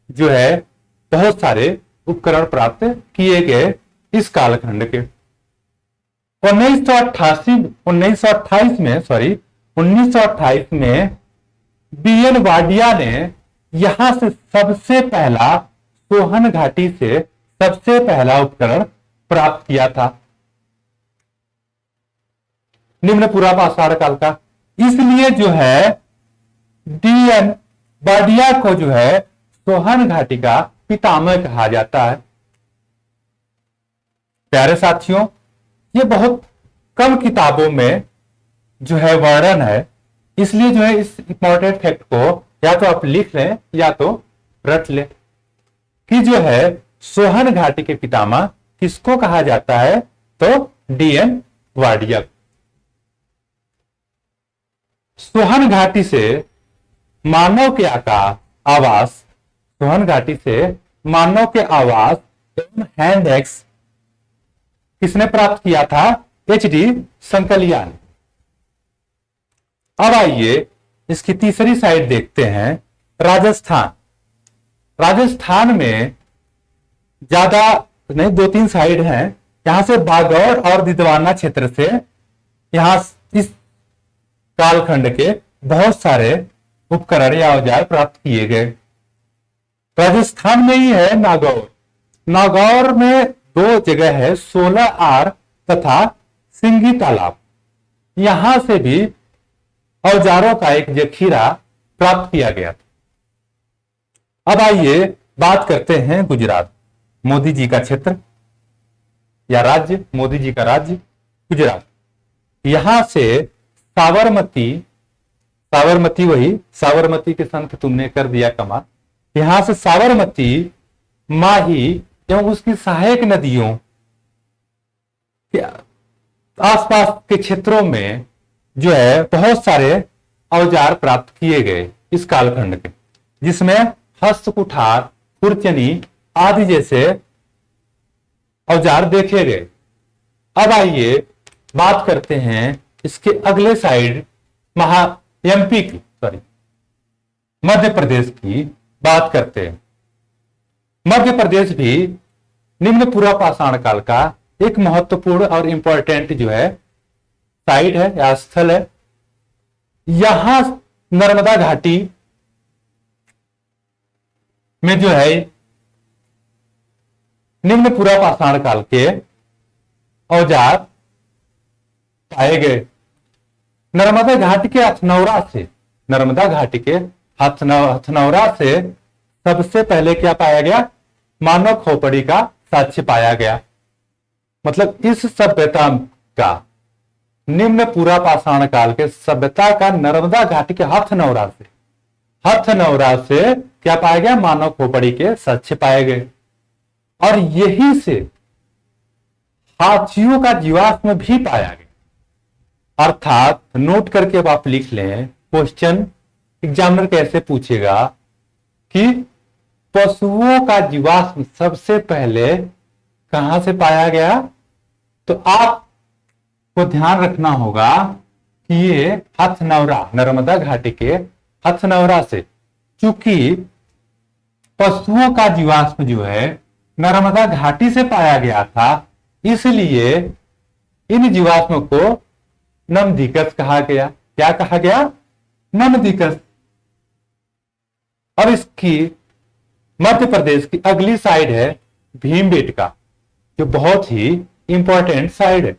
जो है बहुत सारे उपकरण प्राप्त किए गए इस कालखंड के। 1928 में बीएन वाडिया ने यहां से सबसे पहला, सोहन घाटी से सबसे पहला उपकरण प्राप्त किया था निम्न पुरापाषाण काल का। इसलिए जो है बीएन वाडिया को जो है सोहन घाटी का पितामह कहा जाता है। प्यारे साथियों, ये बहुत कम किताबों में जो है वर्णन है, इसलिए जो है इस इंपॉर्टेंट फैक्ट को या तो आप लिख लें या तो रट लें कि जो है सोहन घाटी के पितामह किसको कहा जाता है, तो डीएन वाडिया। सोहन घाटी से मानव के आवास, सोहन घाटी से मानव के आवास एवं हैंड एक्स किसने प्राप्त किया था, एचडी संकलिया ने। अब आइए इसकी तीसरी साइड देखते हैं, राजस्थान। राजस्थान में ज्यादा नहीं, 2-3 साइड हैं। यहां से बागौर और दिदवाना क्षेत्र से यहां इस कालखंड के बहुत सारे उपकरण या औजार प्राप्त किए गए। राजस्थान में ही है नागौर। नागौर में 2 जगह है, 16 आर तथा सिंगी तालाब। यहां से भी औजारों का एक जखीरा प्राप्त किया गया था। अब आइए बात करते हैं गुजरात, मोदी जी का क्षेत्र या राज्य, मोदी जी का राज्य गुजरात। यहां से साबरमती, वही साबरमती के संत तुमने कर दिया कमाल। यहां से साबरमती, माही एवं उसकी सहायक नदियों के आसपास के क्षेत्रों में जो है बहुत सारे औजार प्राप्त किए गए इस कालखंड के, जिसमें हस्त कुठार, खुरचनी आदि जैसे औजार देखे गए। अब आइए बात करते हैं इसके अगले साइड, एमपी की, मध्य प्रदेश की बात करते हैं। मध्य प्रदेश भी निम्न पुरापाषाण काल का एक महत्वपूर्ण और इंपॉर्टेंट जो है साइट है या स्थल है। यहां नर्मदा घाटी में जो है निम्न पूरा पाषाण काल के औजार पाए गए। नर्मदा घाटी के हथनौरा से, नर्मदा घाटी के हथनौरा से सबसे पहले क्या पाया गया? मानव खोपड़ी का साक्ष्य पाया गया। मतलब इस सभ्यता का, निम्न पूरा पाषाण काल के सभ्यता का नर्मदा घाटी के हथनौरा से क्या पाया गया? मानव खोपड़ी के साक्ष्य पाए गए। और यही से हाथियों का जीवाश्म भी पाया गया। अर्थात नोट करके अब आप लिख लें, क्वेश्चन एग्जामिनर कैसे पूछेगा कि पशुओं का जीवाश्म सबसे पहले कहां से पाया गया? तो आपको ध्यान रखना होगा कि ये हथनौरा, नर्मदा घाटी के हथनौरा से, चूंकि पशुओं का जीवाश्म जो है नर्मदा घाटी से पाया गया था, इसलिए इन जीवाश्म को नमधिकस कहा गया। क्या कहा गया? नमधिकस। और इसकी मध्य प्रदेश की अगली साइड है भीमबेटका, जो बहुत ही इंपॉर्टेंट साइड है।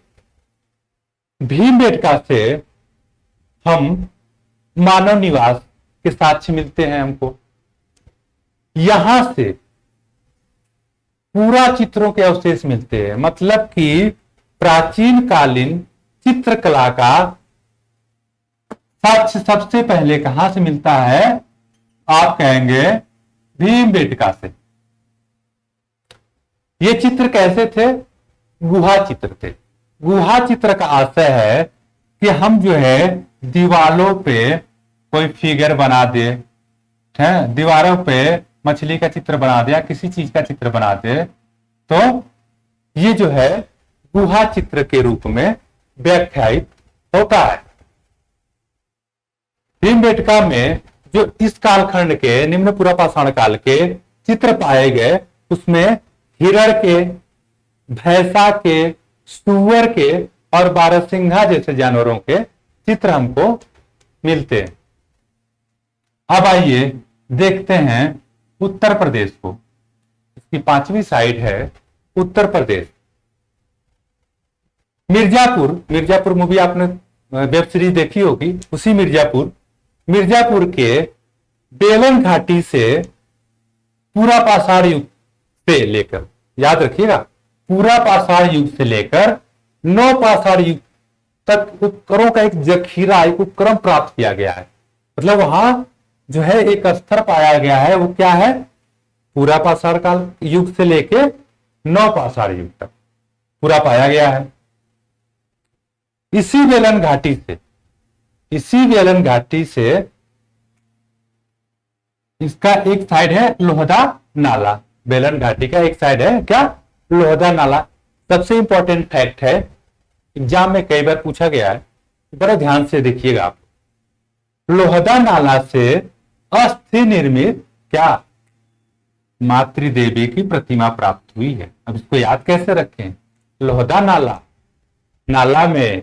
भीमबेटका से हम मानव निवास के साक्ष्य मिलते हैं हमको। यहां से पूरा चित्रों के अवशेष मिलते हैं। मतलब कि प्राचीन कालीन चित्रकला का साक्ष्य सबसे पहले कहां से मिलता है? आप कहेंगे भीमबेटका से। ये चित्र कैसे थे? गुहा चित्र थे। गुहा चित्र का आशय है कि हम जो है दीवारों पे कोई फिगर बना दे, है, दीवारों पे मछली का चित्र बना दे या किसी चीज का चित्र बना दे, तो ये जो है गुहा चित्र के रूप में व्याख्यायित होता है। भीमबेटका में जो इस कालखंड के, निम्न पूरा पाषाण काल के चित्र पाए गए, उसमें हिरण के, भैंसा के, सुअर के और बारहसिंघा जैसे जानवरों के चित्र हमको मिलते हैं। अब आइए देखते हैं उत्तर प्रदेश को। इसकी 5वीं साइड है उत्तर प्रदेश। मिर्जापुर मूवी आपने वेब सीरीज देखी होगी, उसी मिर्जापुर के बेलन घाटी से पूरा पाषाण युग से लेकर, याद रखिएगा, पूरा पाषाण युग से लेकर नौ पाषाण युग तक उपकरणों का एक जखीरा, एक उपकरण प्राप्त किया गया है। मतलब वहां जो है एक स्तर पाया गया है, वो क्या है? पूरा पाषाण काल युग से लेके नौ पाषाण युग तक पूरा पाया गया है। इसी बेलन घाटी से इसका एक साइड है लोहदा नाला। बेलन घाटी का एक साइड है क्या? लोहदा नाला। सबसे इंपॉर्टेंट फैक्ट है, एग्जाम में कई बार पूछा गया है, बड़ा ध्यान से देखिएगा आप। लोहदा नाला से अस्थि निर्मित क्या? मातृदेवी की प्रतिमा प्राप्त हुई है। अब इसको याद कैसे रखें? लोहदा नाला में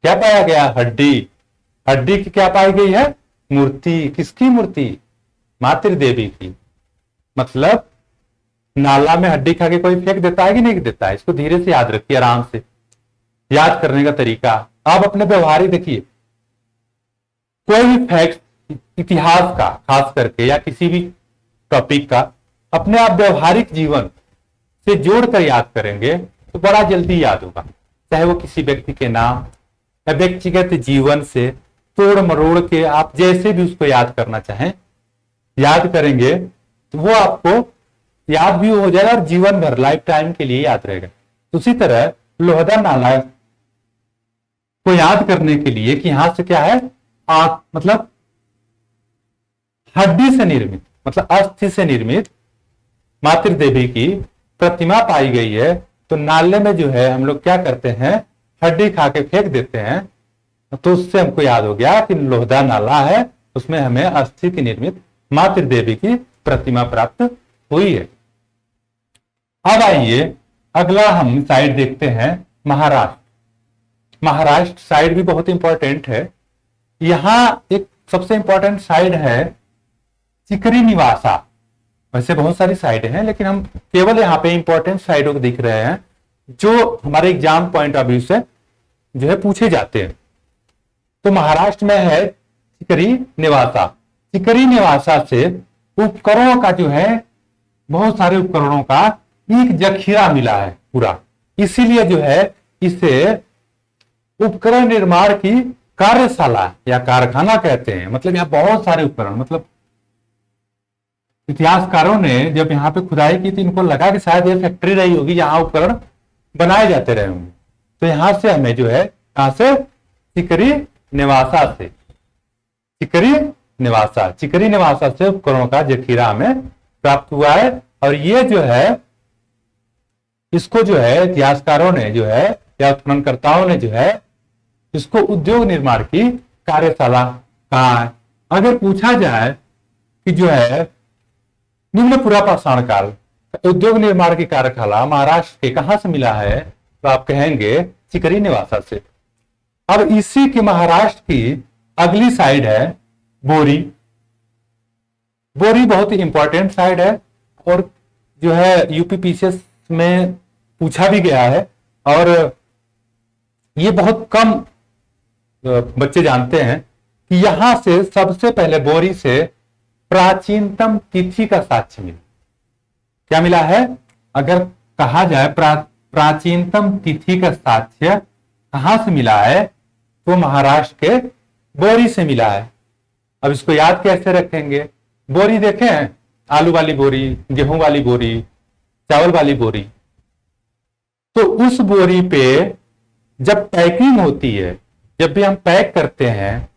क्या पाया गया? हड्डी की क्या पाई गई है? मूर्ति। किसकी मूर्ति? मातृदेवी की। मतलब नाला में हड्डी खा के कोई फेंक देता है कि नहीं देता है? इसको धीरे से याद रखिए, आराम से याद करने का तरीका। आप अपने व्यवहार ही देखिए, कोई भी फैक्ट इतिहास का खास करके या किसी भी टॉपिक का अपने आप व्यवहारिक जीवन से जोड़कर याद करेंगे तो बड़ा जल्दी याद होगा। चाहे वो किसी व्यक्ति के नाम या व्यक्तिगत जीवन से तोड़ मरोड़ के आप जैसे भी उसको याद करना चाहें, याद करेंगे तो वो आपको याद भी हो जाएगा और जीवन भर, लाइफ टाइम के लिए याद रहेगा। उसी तरह लोहदा नाला को याद करने के लिए कि यहां से क्या है? आंख, मतलब हड्डी से निर्मित, मतलब अस्थि से निर्मित मातृदेवी की प्रतिमा पाई गई है। तो नाले में जो है हम लोग क्या करते हैं? हड्डी खा के फेंक देते हैं। तो उससे हमको याद हो गया कि लोहदा नाला है, उसमें हमें अस्थि की निर्मित मातृदेवी की प्रतिमा प्राप्त हुई है। अब आइए अगला हम साइड देखते हैं महाराष्ट्र। महाराष्ट्र साइड भी बहुत इंपॉर्टेंट है। यहां एक सबसे इंपॉर्टेंट साइड है चिकरी निवासा। वैसे बहुत सारी साइड हैं, लेकिन हम केवल यहाँ पे इंपॉर्टेंट साइडों को दिख रहे हैं जो हमारे एग्जाम पॉइंट ऑफ व्यू से जो है पूछे जाते हैं। तो महाराष्ट्र में है चिकरी निवासा। चिकरी निवासा से उपकरणों का जो है, बहुत सारे उपकरणों का एक जखीरा मिला है पूरा, इसीलिए जो है इसे उपकरण निर्माण की कार्यशाला या कारखाना कहते हैं। मतलब यहाँ बहुत सारे उपकरण, मतलब इतिहासकारों ने जब यहाँ पे खुदाई की तो इनको लगा कि शायद ये फैक्ट्री रही होगी, यहाँ उपकरण बनाए जाते रहे होंगे। तो यहां से हमें जो है, कहां से, चिकरी निवासा से, चिकरी निवासा से उपकरणों का जखीरा हमें प्राप्त हुआ है। और ये जो है, इसको जो है इतिहासकारों ने जो है या उत्खननकर्ताओं ने जो है इसको उद्योग निर्माण की कार्यशाला कहा है। अगर पूछा जाए कि जो है निम्न पुरा पाषाण काल उद्योग निर्माण की कार्यशाला महाराष्ट्र के कहां से मिला है, तो आप कहेंगे चिकरी निवासा से। अब इसी के महाराष्ट्र की अगली साइड है बोरी। बोरी बहुत ही इंपॉर्टेंट साइड है और जो है यूपी पीसीएस में पूछा भी गया है, और ये बहुत कम बच्चे जानते हैं कि यहां से सबसे पहले बोरी से प्राचीनतम तिथि का साक्ष्य मिला। क्या मिला है? अगर कहा जाए प्राचीनतम तिथि का साक्ष्य कहां से मिला है, तो महाराष्ट्र के बोरी से मिला है। अब इसको याद कैसे रखेंगे? बोरी देखें, आलू वाली बोरी, गेहूं वाली बोरी, चावल वाली बोरी। तो उस बोरी पे जब पैकिंग होती है, जब भी हम पैक करते हैं,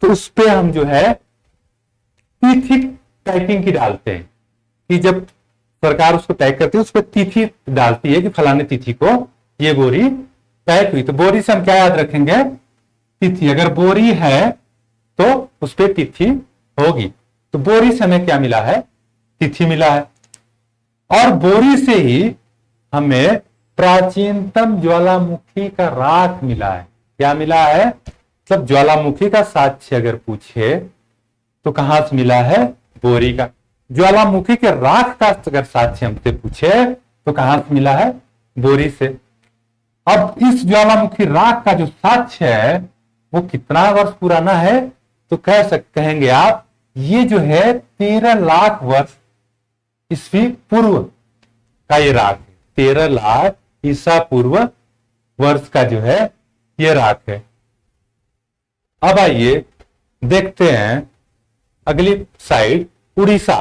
तो उस पे हम जो है तिथि पैकिंग की डालते हैं कि जब सरकार उसको पैक करती है उस पर तिथि डालती है कि फलाने तिथि को ये बोरी पैक हुई। तो बोरी से हम क्या याद रखेंगे? तिथि। अगर बोरी है तो उस पर तिथि होगी। तो बोरी से हमें क्या मिला है? तिथि मिला है। और बोरी से ही हमें प्राचीनतम ज्वालामुखी का राख मिला है। क्या मिला है? मतलब ज्वालामुखी का साक्ष्य अगर पूछे तो कहां से मिला है? बोरी का। ज्वालामुखी के राख का अगर साक्ष्य हमसे पूछे तो कहां से मिला है? बोरी से। अब इस ज्वालामुखी राख का जो साक्ष्य है वो कितना वर्ष पुराना है? तो कहेंगे आप, ये जो है 13 लाख वर्ष ईस्वी पूर्व का ये राख है। 13 लाख ईसा पूर्व वर्ष का जो है ये राख है। अब आइए देखते हैं अगली साइड, उड़ीसा।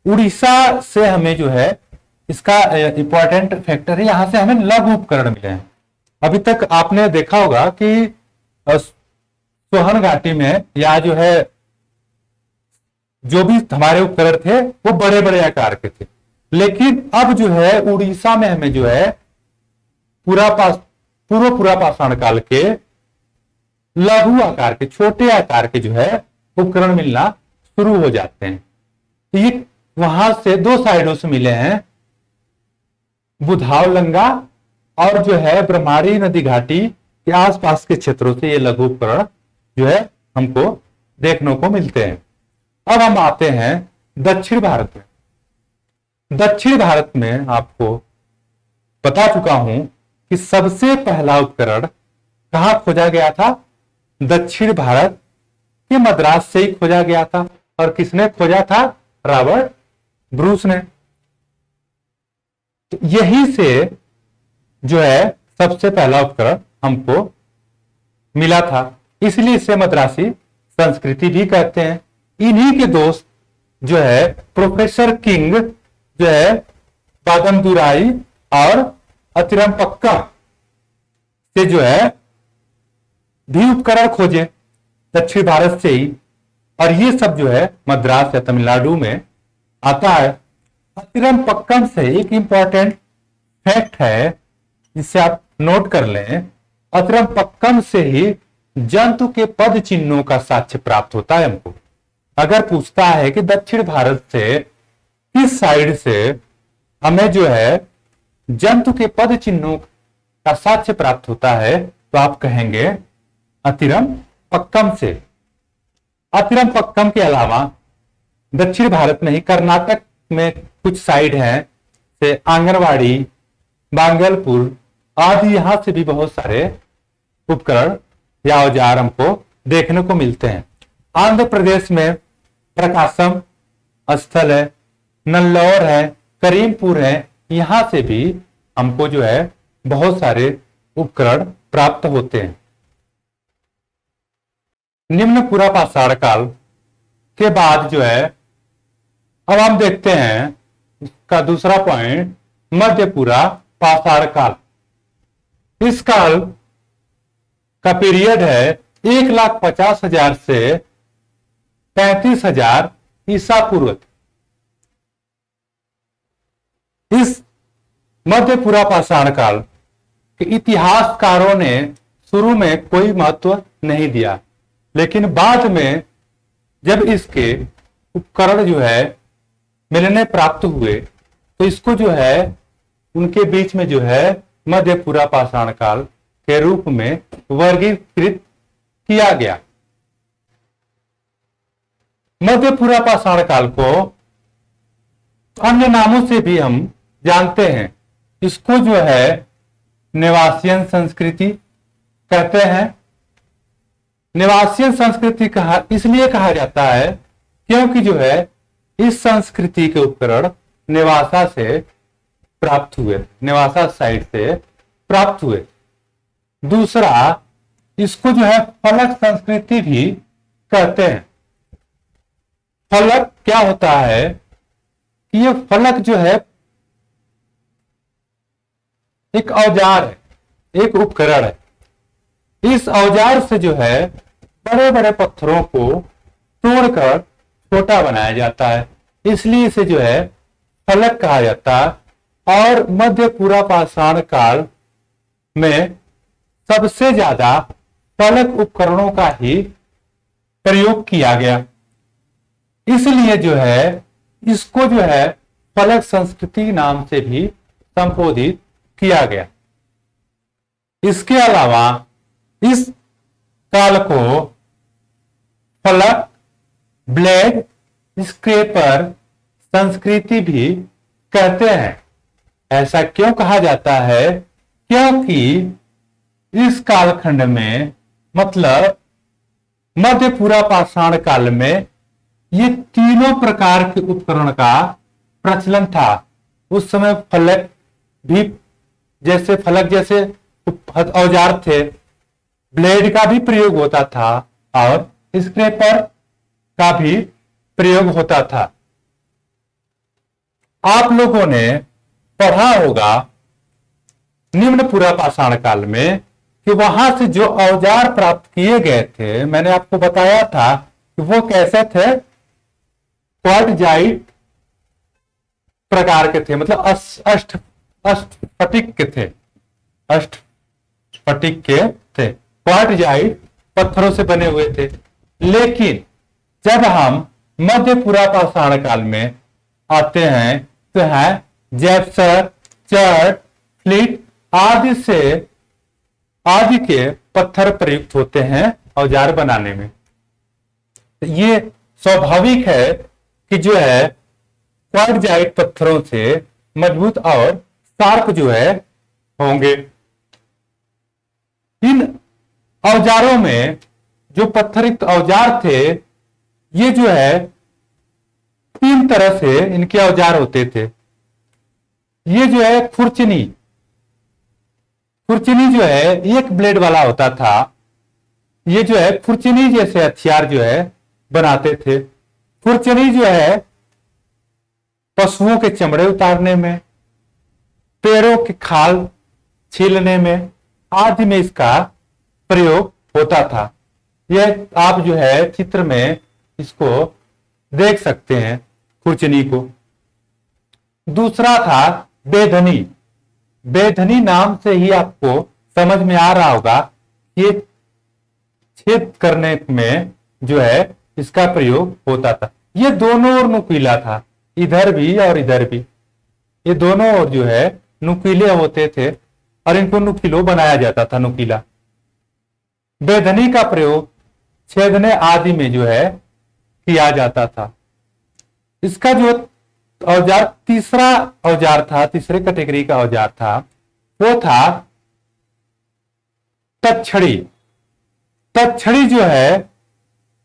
उड़ीसा से हमें जो है इसका इंपॉर्टेंट फैक्टर है, यहां से हमें लघु उपकरण मिले हैं। अभी तक आपने देखा होगा कि सोहन घाटी में या जो है जो भी हमारे उपकरण थे वो बड़े बड़े आकार के थे, लेकिन अब जो है उड़ीसा में हमें जो है पूरा पाषाण काल के लघु आकार के, छोटे आकार के जो है उपकरण मिलना शुरू हो जाते हैं। तो ये वहां से दो साइडों से मिले हैं, बुधावलंगा और जो है ब्रह्माणी नदी घाटी के आसपास के क्षेत्रों से ये लघु उपकरण जो है हमको देखने को मिलते हैं। अब हम आते हैं दक्षिण भारत में। दक्षिण भारत में आपको बता चुका हूं कि सबसे पहला उपकरण कहां खोजा गया था? दक्षिण भारत के मद्रास से ही खोजा गया था। और किसने खोजा था? रॉबर्ट ब्रूस ने। तो यही से जो है सबसे पहला उपकरण हमको मिला था, इसलिए इसे मद्रासी संस्कृति भी कहते हैं। इन्हीं के दोस्त जो है प्रोफेसर किंग जो है बादमदुराई और अतिरमपक्का से जो है भी उपकरण खोजे दक्षिण भारत से ही, और ये सब जो है मद्रास या तमिलनाडु में आता है। अतिरमपक्कम से एक इंपॉर्टेंट फैक्ट है जिसे आप नोट कर लें, अतिरमपक्कम से ही जंतु के पद चिन्हों का साक्ष्य प्राप्त होता है हमको। अगर पूछता है कि दक्षिण भारत से किस साइड से हमें जो है जंतु के पद चिन्हों का साक्ष्य प्राप्त होता है तो आप कहेंगे अतिरम पक्कम से। अतिरम पक्कम के अलावा दक्षिण भारत में ही कर्नाटक में कुछ साइड है से आंगनवाड़ी, बांगलपुर आदि, यहां से भी बहुत सारे उपकरण या औजार हमको देखने को मिलते हैं। आंध्र प्रदेश में प्रकाशम स्थल है, नल्लौर है, करीमपुर है, यहां से भी हमको जो है बहुत सारे उपकरण प्राप्त होते हैं। निम्न पूरा पाषाण काल के बाद जो है अब हम देखते हैं इसका दूसरा पॉइंट, मध्य पूरा पाषाण काल। इस काल का पीरियड है 1,50,000 से 35,000 ईसा पूर्व। इस मध्य पूरा पाषाण काल के इतिहासकारों ने शुरू में कोई महत्व नहीं दिया, लेकिन बाद में जब इसके उपकरण जो है मिलने प्राप्त हुए तो इसको जो है उनके बीच में जो है मध्य पूरा पाषाण काल के रूप में वर्गीकृत किया गया। मध्य पूरा पाषाण काल को अन्य नामों से भी हम जानते हैं। इसको जो है निवासियन संस्कृति कहते हैं। निवासियन संस्कृति इसलिए कहा जाता है क्योंकि जो है इस संस्कृति के उपकरण निवासा से प्राप्त हुए, निवासा साइट से प्राप्त हुए। दूसरा, इसको जो है फलक संस्कृति भी कहते हैं। फलक क्या होता है कि ये फलक जो है एक औजार है, एक उपकरण है। इस औजार से जो है बड़े बड़े पत्थरों को तोड़कर छोटा बनाया जाता है, इसलिए इसे जो है फलक कहा जाता है। और मध्य पूरा पाषाण काल में सबसे ज्यादा फलक उपकरणों का ही प्रयोग किया गया, इसलिए जो है इसको जो है फलक संस्कृति नाम से भी संबोधित किया गया। इसके अलावा इस काल को फलक, ब्लेड, स्क्रेपर संस्कृति भी कहते हैं। ऐसा क्यों कहा जाता है? क्योंकि इस कालखंड में मतलब मध्य पूरा पाषाण काल में ये तीनों प्रकार के उपकरण का प्रचलन था। उस समय फलक जैसे औजार थे, ब्लेड का भी प्रयोग होता था और स्क्रेपर का भी प्रयोग होता था। आप लोगों ने पढ़ा होगा निम्न पूरा पाषाण काल में कि वहां से जो औजार प्राप्त किए गए थे, मैंने आपको बताया था कि वो कैसे थे, क्वार्टजाइट प्रकार के थे, मतलब अष्टस्फटिक के थे, अष्टस्फटिक के थे, क्वार्टजाइट पत्थरों से बने हुए थे। लेकिन जब हम मध्य पूरा पाषाण काल में आते हैं तो है जैप्सर, चर्ट, फ्लिट आदि के पत्थर प्रयुक्त होते हैं औजार बनाने में। ये स्वाभाविक है कि जो है क्वार्टजाइट पत्थरों से मजबूत और शार्प जो है होंगे। इन औजारों में जो पत्थरयुक्त औजार थे, ये जो है तीन तरह से इनके औजार होते थे। ये जो है खुरचनी जो है एक ब्लेड वाला होता था। ये जो है खुरचनी जैसे हथियार जो है बनाते थे। खुरचनी जो है पशुओं के चमड़े उतारने में, पेड़ों के खाल छीलने में आदि में इसका प्रयोग होता था। यह आप जो है चित्र में इसको देख सकते हैं, खुरचनी को। दूसरा था बेधनी। बेधनी नाम से ही आपको समझ में आ रहा होगा, ये छेद करने में जो है इसका प्रयोग होता था। ये दोनों ओर नुकीला था, इधर भी और इधर भी। ये दोनों ओर जो है नुकीले होते थे और इनको नुकीलो बनाया जाता था, नुकीला। बेधनी का प्रयोग छेदने आदि में जो है किया जाता था। इसका जो औजार, तीसरा औजार था, तीसरे कैटेगरी का औजार था, वो था तछड़ी। तछड़ी जो है,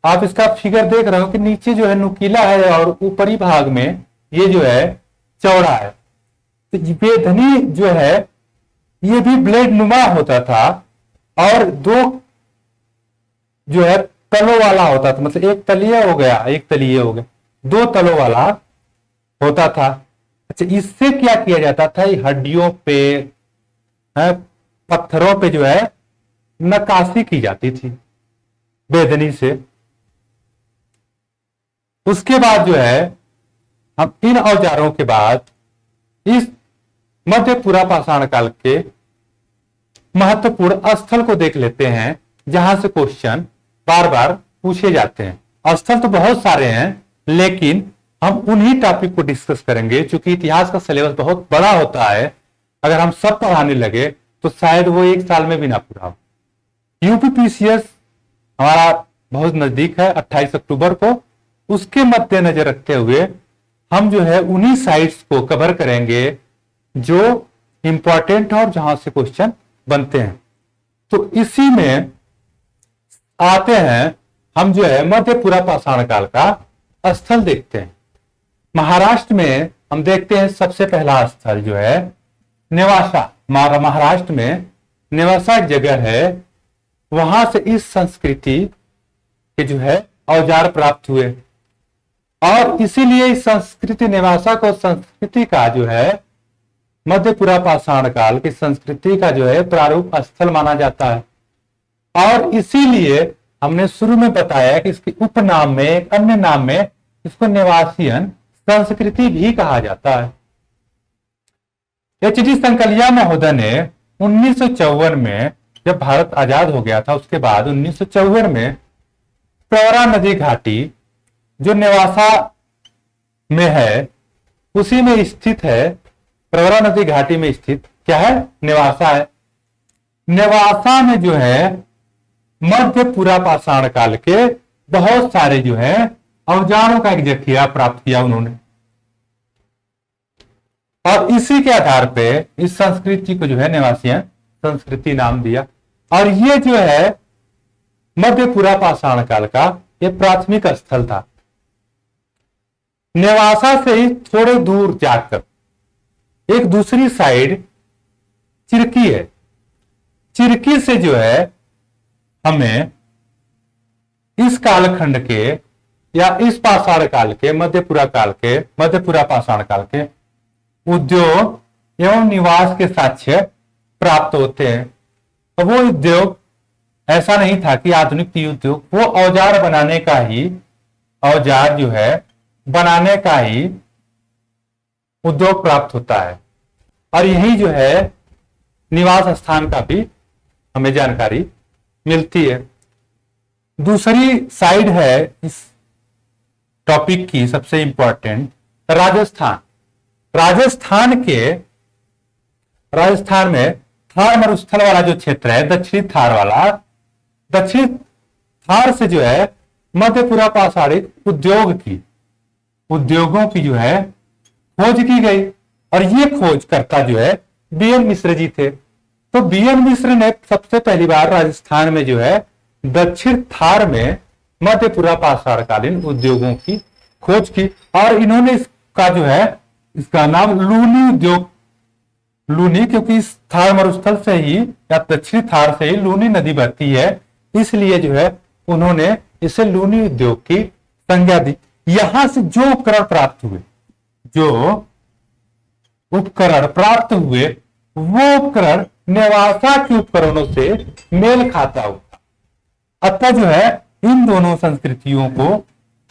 आप इसका फिगर देख रहे हो कि नीचे जो है नुकीला है और ऊपरी भाग में ये जो है चौड़ा है। तो बेधनी जो है ये भी ब्लेड नुमा होता था और दो जो है तलों वाला होता था, मतलब एक तलिया हो गया, एक तलिए हो गए, दो तलों वाला होता था। अच्छा, इससे क्या किया जाता था, हड्डियों पे, पत्थरों पे जो है नक्काशी की जाती थी बेधनी से। उसके बाद जो है हम इन औजारों के बाद इस मध्य पूरा पाषाण काल के महत्वपूर्ण स्थल को देख लेते हैं, जहां से क्वेश्चन बार बार पूछे जाते हैं। स्थल तो बहुत सारे हैं, लेकिन हम उन्हीं टॉपिक को डिस्कस करेंगे, क्योंकि इतिहास का सिलेबस बहुत बड़ा होता है। अगर हम सब पढ़ाने लगे तो शायद वो एक साल में भी ना पूरा हो। यूपीपीसीएस हमारा बहुत नजदीक है, 28 अक्टूबर को। उसके मद्देनजर रखते हुए हम जो है उन्हीं साइट्स को कवर करेंगे जो इंपॉर्टेंट है और जहां से क्वेश्चन बनते हैं। तो इसी में आते हैं हम जो है मध्य पूरा पाषाण काल का स्थल देखते हैं। महाराष्ट्र में हम देखते हैं सबसे पहला स्थल जो है नेवासा। महाराष्ट्र में नेवासा एक जगह है, वहां से इस संस्कृति के जो है औजार प्राप्त हुए और इसीलिए इस संस्कृति, नेवासा को संस्कृति का जो है मध्य पूरा पाषाण काल की संस्कृति का जो है प्रारूप स्थल माना जाता है। और इसीलिए हमने शुरू में बताया कि इसके उपनाम में, एक अन्य नाम में, इसको नेवासियन संस्कृति भी कहा जाता है। एच.डी. संकलिया महोदय ने 1954 में, जब भारत आजाद हो गया था, उसके बाद 1954 में प्रवरा नदी घाटी जो नेवासा में है, उसी में स्थित है। प्रवरा नदी घाटी में स्थित क्या है, नेवासा है। नेवासा में जो है मध्य पूरा पाषाण काल के बहुत सारे जो है औजारों का एक जखिया प्राप्त किया उन्होंने, और इसी के आधार पे इस संस्कृति को जो है नेवासियन संस्कृति नाम दिया। और ये जो है मध्य पूरा पाषाण काल का ये प्राथमिक स्थल था। नेवासा से ही थोड़े दूर जाकर एक दूसरी साइड चिरकी है। चिरकी से जो है हमें इस कालखंड के या इस पाषाण काल के, मध्य पूरा पाषाण काल के उद्योग एवं निवास के साक्ष्य प्राप्त होते हैं। तो वो उद्योग ऐसा नहीं था कि आधुनिक उद्योग, वो औजार बनाने का ही, औजार जो है बनाने का ही उद्योग प्राप्त होता है। और यही जो है निवास स्थान का भी हमें जानकारी मिलती है। दूसरी साइड है इस टॉपिक की सबसे इंपॉर्टेंट, राजस्थान। राजस्थान में थार मरुस्थल वाला जो क्षेत्र है, दक्षिणी थार वाला, दक्षिण थार से जो है मध्यपूरा पाषाणिक उद्योगों की जो है खोज की गई। और ये खोजकर्ता जो है बी.एन. मिश्र जी थे। तो बी.एन. मिश्र ने सबसे पहली बार राजस्थान में जो है दक्षिण थार में मध्यपूरा पाषाणकालीन उद्योगों की खोज की, और इन्होंने इसका जो है, इसका नाम लूनी उद्योग, लूनी, क्योंकि इस थार मरुस्थल से ही या दक्षिणी थार से ही लूनी नदी बहती है, इसलिए जो है उन्होंने इसे लूनी उद्योग की संज्ञा दी। यहां से जो उपकरण प्राप्त हुए वो उपकरण नेवासा के उपकरणों से मेल खाता हुआ। अतः जो है इन दोनों संस्कृतियों को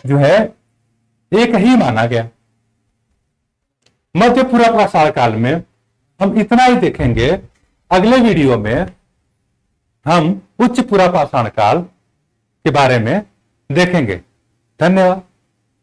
जो है एक ही माना गया। मध्य पूरा पाषाण काल में हम इतना ही देखेंगे। अगले वीडियो में हम उच्च पूरा पाषाण काल के बारे में देखेंगे। धन्यवाद।